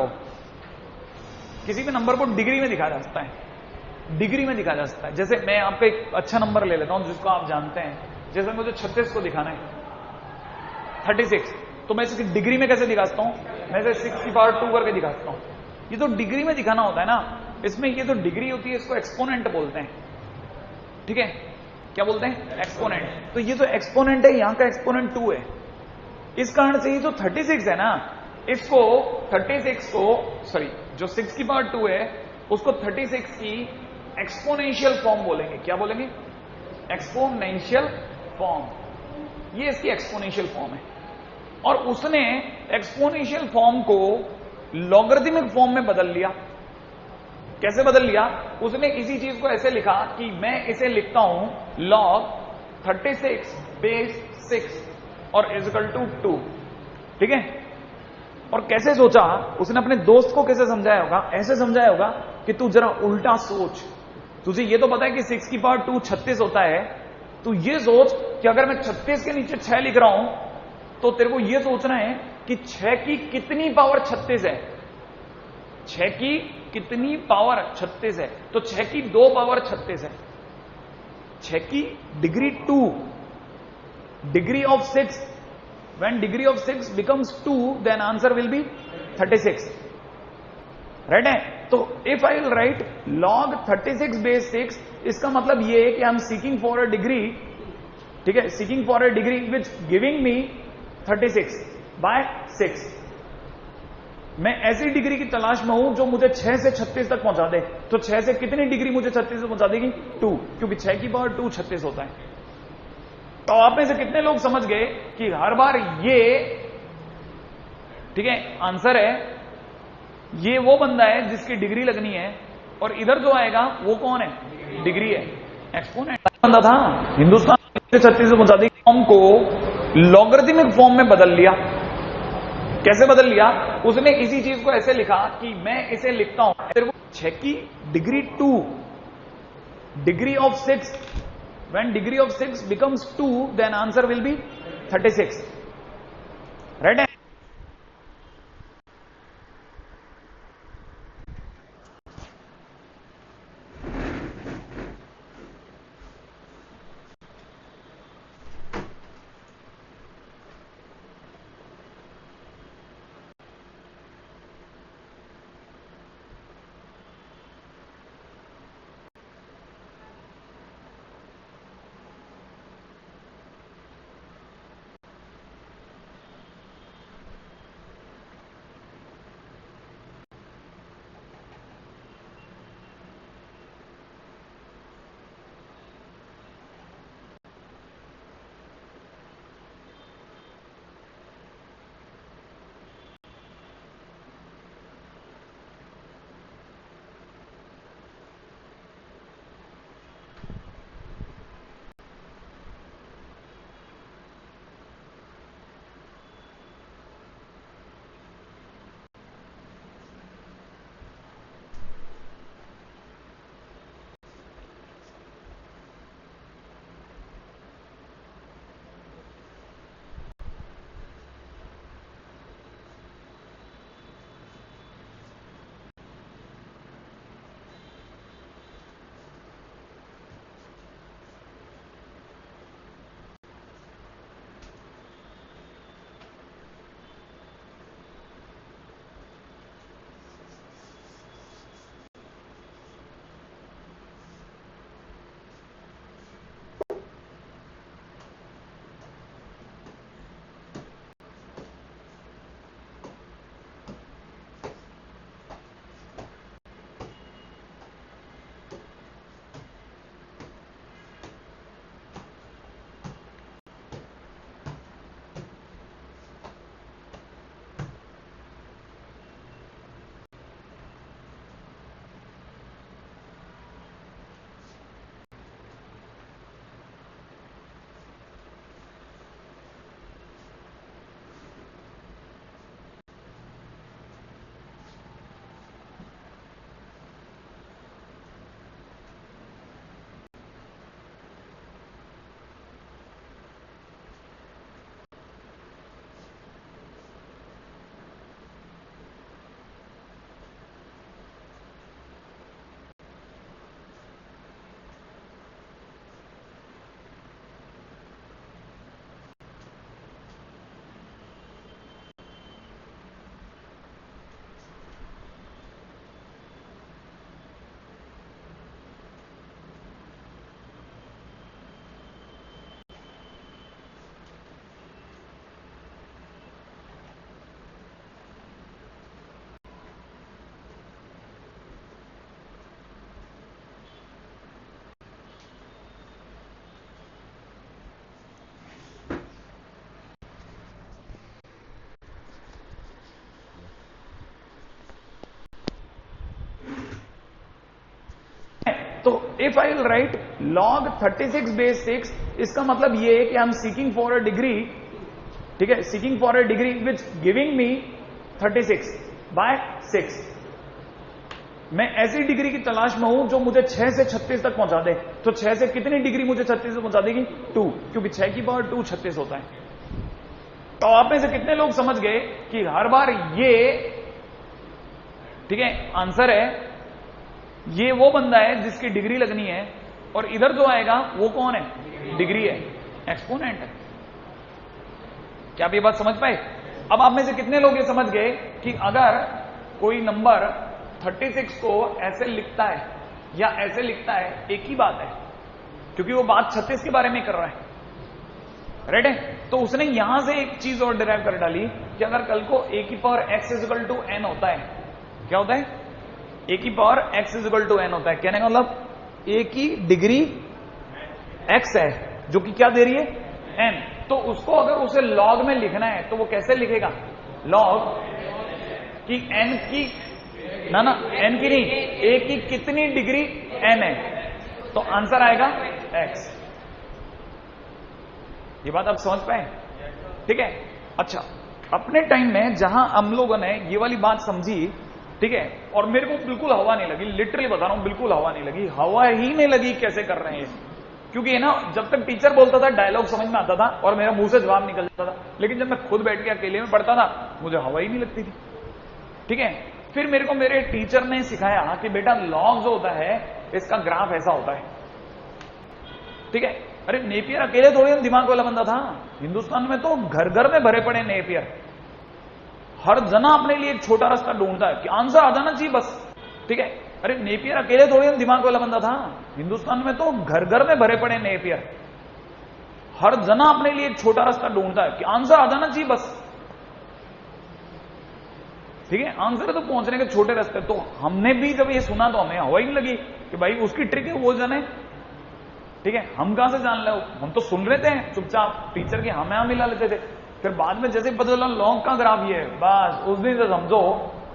Speaker 1: को डिग्री में दिखाया जा सकता है, डिग्री में दिखाया जा सकता है। जैसे मैं आपका एक अच्छा नंबर ले लेता हूं जिसको आप जानते हैं, जैसे मुझे 36 को दिखाना है, 36, तो मैं इसकी डिग्री में कैसे दिखा सकता हूं, मैं इसे 6 की पावर 2 करके दिखा सकता हूं। ये तो डिग्री में दिखाना होता है ना, इसमें ये तो डिग्री होती है, इसको एक्सपोनेंट बोलते हैं, ठीक है। क्या बोलते हैं, एक्सपोनेंट। तो ये तो एक्सपोनेंट है, यहां का एक्सपोनेंट 2 है, इस कारण से ये जो 36 है ना, इसको 36 को सॉरी जो 6 की पावर 2 है उसको 36 की एक्सपोनेंशियल फॉर्म बोलेंगे। क्या बोलेंगे, एक्सपोनेंशियल फॉर्म, ये इसकी एक्सपोनेंशियल फॉर्म है। और उसने एक्सपोनेंशियल फॉर्म को लॉगरिथमिक फॉर्म में बदल लिया, कैसे बदल लिया? उसने इसी चीज को ऐसे लिखा कि मैं इसे लिखता हूं log 36 बेस 6 और इजिकल टू 2। ठीक है? और कैसे सोचा उसने, अपने दोस्त को कैसे समझाया होगा? ऐसे समझाया होगा कि तू जरा उल्टा सोच, तुझे ये तो पता है कि 6 की पावर 2 36 होता है, तू ये सोच कि अगर मैं 36 के नीचे 6 लिख रहा हूं तो तेरे को ये सोचना है कि 6 की कितनी पावर 36 है, 6 की कितनी पावर 36 है। तो 6 की 2 पावर 36 है, 6 की degree 2, degree of 6, when degree of 6 becomes 2 then answer will be 36, right है? तो if I will write log 36 base 6, इसका मतलब ये है कि I'm seeking for a degree, ठीक है, seeking for a degree which giving me 36 by 6। मैं ऐसी डिग्री की तलाश में हूं जो मुझे 6 से 36 तक पहुंचा दे। तो 6 से कितनी डिग्री मुझे 36 से पहुंचा देगी? 2, क्योंकि 6 की पावर 2 36 होता है। तो आप में से कितने लोग समझ गए कि हर बार ये, ठीक है, आंसर है, ये वो बंदा है जिसकी डिग्री लगनी है, और इधर जो आएगा वो कौन है? डिग्री है, एक्सपोनेंट बंदा था। हिंदुस्तान 36 से पहुंचा दी, फॉर्म को लॉगरिथमिक फॉर्म में बदल लिया। कैसे बदल लिया? उसने इसी चीज को ऐसे लिखा कि मैं इसे लिखता हूं 6 की degree 2, degree of 6, when degree of 6 becomes 2 then answer will be 36, right? If I will write log 36/6, इसका मतलब ये है कि I am seeking for a degree, ठीक है, seeking for a degree which giving me 36/6। मैं ऐसी डिग्री की तलाश में हूं जो मुझे 6 से 36 तक पहुंचा दे। तो 6 से कितनी डिग्री मुझे 36 से पहुंचा देगी? 2, क्योंकि 6 की पावर 2 36 होता है। तो आप में से कितने लोग समझ गए कि हर बार ये, ठीक है, आंसर है, ये वो बंदा है जिसकी डिग्री लगनी है, और इधर जो आएगा वो कौन है? डिग्री है, एक्सपोनेंट है। क्या आप ये बात समझ पाए? अब आप में से कितने लोग ये समझ गए कि अगर कोई नंबर 36 को ऐसे लिखता है या ऐसे लिखता है, एक ही बात है, क्योंकि वो बात 36 के बारे में कर रहा है, राइट है? तो उसने यहां से एक चीज और डिराइव कर डाली कि अगर कल को a की power x equal to n होता है, क्या होता है? a की power x equal to n होता है, कहने का मतलब a की डिग्री x है, जो कि क्या दे रही है? n। तो उसको अगर उसे log में लिखना है तो वो कैसे लिखेगा? log की n की, ना n की नहीं, a की कितनी डिग्री n है, तो आंसर आएगा x। ये बात आप समझ पाए? ठीक है। अच्छा, अपने टाइम में जहां हम लोगों ने ये वाली बात समझी, ठीक है, और मेरे को बिल्कुल हवा नहीं लगी, लिटरली बता रहा हूं, बिल्कुल हवा नहीं लगी, हवा ही नहीं लगी कैसे कर रहे हैं, क्योंकि ना जब तक टीचर बोलता था डायलॉग समझ में आता था और मेरा मुंह से जवाब निकल जाता था, लेकिन जब मैं खुद बैठ के अकेले में पढ़ता था मुझे हवा ही नहीं लगती थी। ठीक है, फिर मेरे को मेरे टीचर ने सिखाया कि बेटा लॉग जो होता है इसका ग्राफ ऐसा होता है। ठीक है, अरे नेपियर अकेले थोड़ी दिमाग वाला बंदा था, हिंदुस्तान में तो घर घर में भरे पड़े नेपियर, हर जना अपने लिए एक छोटा रास्ता ढूंढता है कि आंसर आ जाना चाहिए बस। ठीक है, अरे नेपियर अकेले थोड़ी दिमाग वाला बंदा था, हिंदुस्तान में तो घर घर में भरे पड़े नेपियर, हर जना अपने लिए एक छोटा रास्ता ढूंढता है कि आंसर आ जाना चाहिए बस। ठीक है, आंसर तो पहुंचने के छोटे रास्ते। तो हमने भी जब ये सुना तो हमें हवा ही नहीं लगी कि भाई उसकी ट्रिक है वो जाने। ठीक है, हम कहां से जान ले, हम तो सुन रहे थे चुपचाप, टीचर की हमें हम मिला लेते थे। फिर बाद में जैसे पता चला लॉन्ग का ग्राफ ये है, बस उस दिन से समझो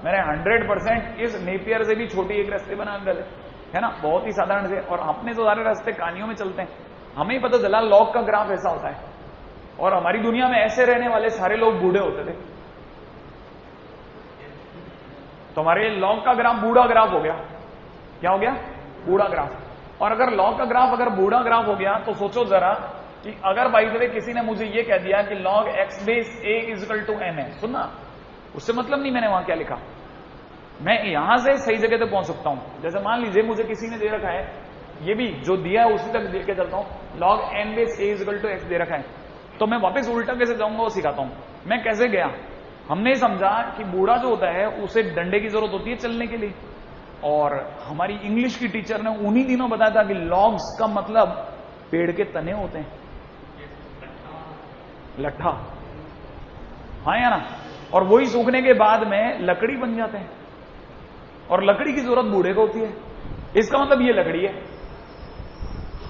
Speaker 1: मैंने 100% इस नेपियर से भी छोटी एक रास्ते बना डाले, है ना, बहुत ही साधारण से। और अपने तो सारे रास्ते कहानियों में चलते हैं, हमें ही पता चला लॉग का ग्राफ ऐसा होता है, और हमारी दुनिया में ऐसे रहने वाले सारे लोग बूढ़े होते थे। तो हमारे लॉग का ग्राफ बूढ़ा ग्राफ हो गया। क्या हो गया? बूढ़ा ग्राफ। और अगर लॉग का ग्राफ अगर बूढ़ा ग्राफ हो गया तो सोचो जरा कि अगर बाई द वे किसी ने मुझे ये कह दिया कि log x base a equal to n है, सुनना, उससे मतलब नहीं मैंने वहां क्या लिखा, मैं यहां से सही जगह तक पहुंच सकता हूं। जैसे मान लीजिए मुझे किसी ने दे रखा है, ये भी जो दिया है उसी तक लेके चलता हूं, log n base a equal to x दे रखा है, तो मैं वापस उल्टा कैसे जाऊंगा वो सिखाता हूं। मैं कैसे गया, हमने समझा कि बूढ़ा जो होता है उसे डंडे की जरूरत होती है चलने के लिए, और हमारी इंग्लिश की टीचर ने उन्हीं दिनों बताया था कि लॉग्स का मतलब पेड़ के तने होते हैं, लट्ठा, हाँ या ना, और वही सूखने के बाद में लकड़ी बन जाते हैं, और लकड़ी की जरूरत बूढ़े को होती है, इसका मतलब ये लकड़ी है।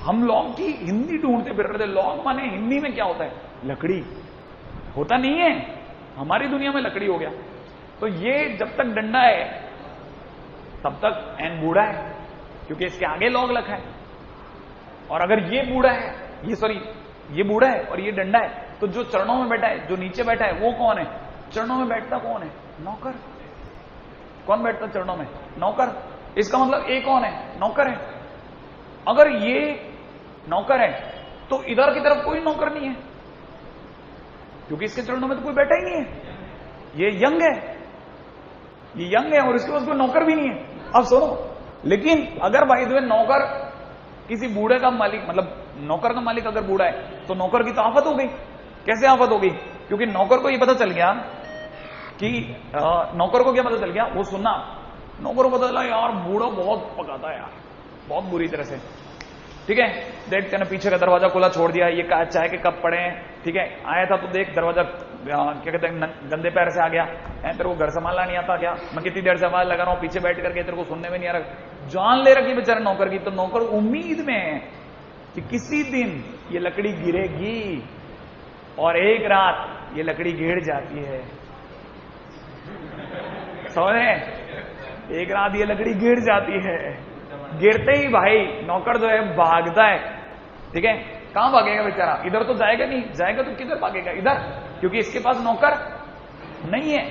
Speaker 1: हम लॉग की हिंदी ढूंढते फिर रहे थे, लॉग माने हिंदी में क्या होता है? लकड़ी होता नहीं है, हमारी दुनिया में लकड़ी हो गया। तो ये जब तक डंडा है तब तक एन बूढ़ा है, क्योंकि इसके आगे लॉग लखा है। और अगर ये बूढ़ा है, ये सॉरी ये बूढ़ा है और ये डंडा है, तो जो चरणों में बैठा है, जो नीचे बैठा है वो कौन है? चरणों में बैठता कौन है? नौकर। कौन बैठता चरणों में? नौकर। इसका मतलब ए कौन है? नौकर है। अगर ये नौकर है तो इधर की तरफ कोई नौकर नहीं है, क्योंकि इसके चरणों में तो कोई बैठा ही नहीं है। ये यंग है, ये यंग है और इसके पास कोई नौकर भी नहीं है। अब सुनो, लेकिन अगर भाई द वे नौकर किसी बूढ़े का मालिक, मतलब नौकर का मालिक अगर बूढ़ा है तो नौकर की तो आफत हो गई। कैसे आफत हो गई? क्योंकि नौकर को ये पता चल गया कि नौकर को क्या पता चल गया, वो सुनना, नौकर को पता चला यार बूढ़ा बहुत पकाता है यार, बहुत बुरी तरह से। ठीक है, देख तेने पीछे का दरवाजा खुला छोड़ दिया, ये चाय के कप पड़े हैं, ठीक है, आया था तो देख दरवाजा क्या कहते हैं गंदे पैर से आ गया है, तेरे को घर संभालना नहीं आता क्या? मैं कितनी देर से आवाज लगा रहा हूं पीछे बैठ करके, तेरे को सुनने में नहीं आ रहा। जान ले रखी बेचारा नौकर की। तो नौकर उम्मीद में है कि किसी दिन ये लकड़ी गिरेगी, और एक रात ये लकड़ी गिर जाती है। समझ रहे? एक रात ये लकड़ी गिर जाती है गिरते ही भाई नौकर जो है भागता है, ठीक है। कहां भागेगा बेचारा, इधर तो जाएगा नहीं, जाएगा तो किधर भागेगा, इधर, क्योंकि इसके पास नौकर नहीं है।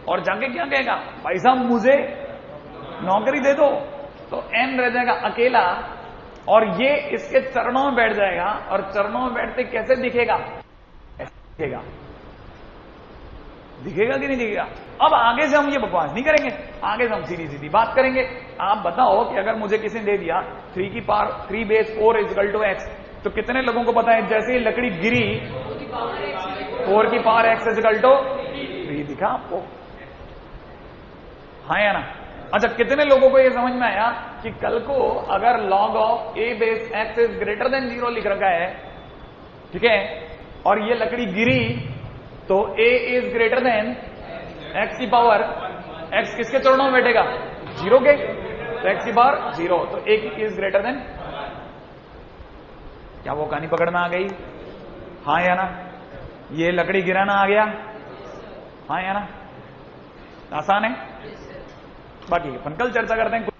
Speaker 1: और जाके क्या कहेगा, भाई साहब मुझे नौकरी दे दो, तो एन रह जाएगा अकेला, और ये इसके चरणों में बैठ जाएगा, और चरणों में बैठते कैसे दिखेगा, ऐसे दिखेगा, दिखेगा कि नहीं दिखेगा। अब आगे से हम ये बकवास नहीं करेंगे, आगे से हम सीधी सीधी बात करेंगे। आप बताओ कि अगर मुझे किसी ने दे दिया 3 की power 3 base 4 equal to x, तो कितने लोगों को पता है जैसे ही लकड़ी गिरी 4 की पावर एक्स इक्वल टू 3 दिखा आपको, हाँ या ना। अच्छा, कितने लोगों को यह समझ में आया कि कल को अगर log of a base x is greater than 0 लिख रखा है, ठीक है, और ये लकड़ी गिरी तो a is greater than x की पावर x किसके चरणों में बैठेगा, 0 के, तो x की पावर 0, तो a इज ग्रेटर देन, क्या वो कहानी पकड़ में आ गई, हाँ या ना। ये लकड़ी गिराना आ गया, हाँ या ना, आसान है। बाकी अपन कल चर्चा करते हैं।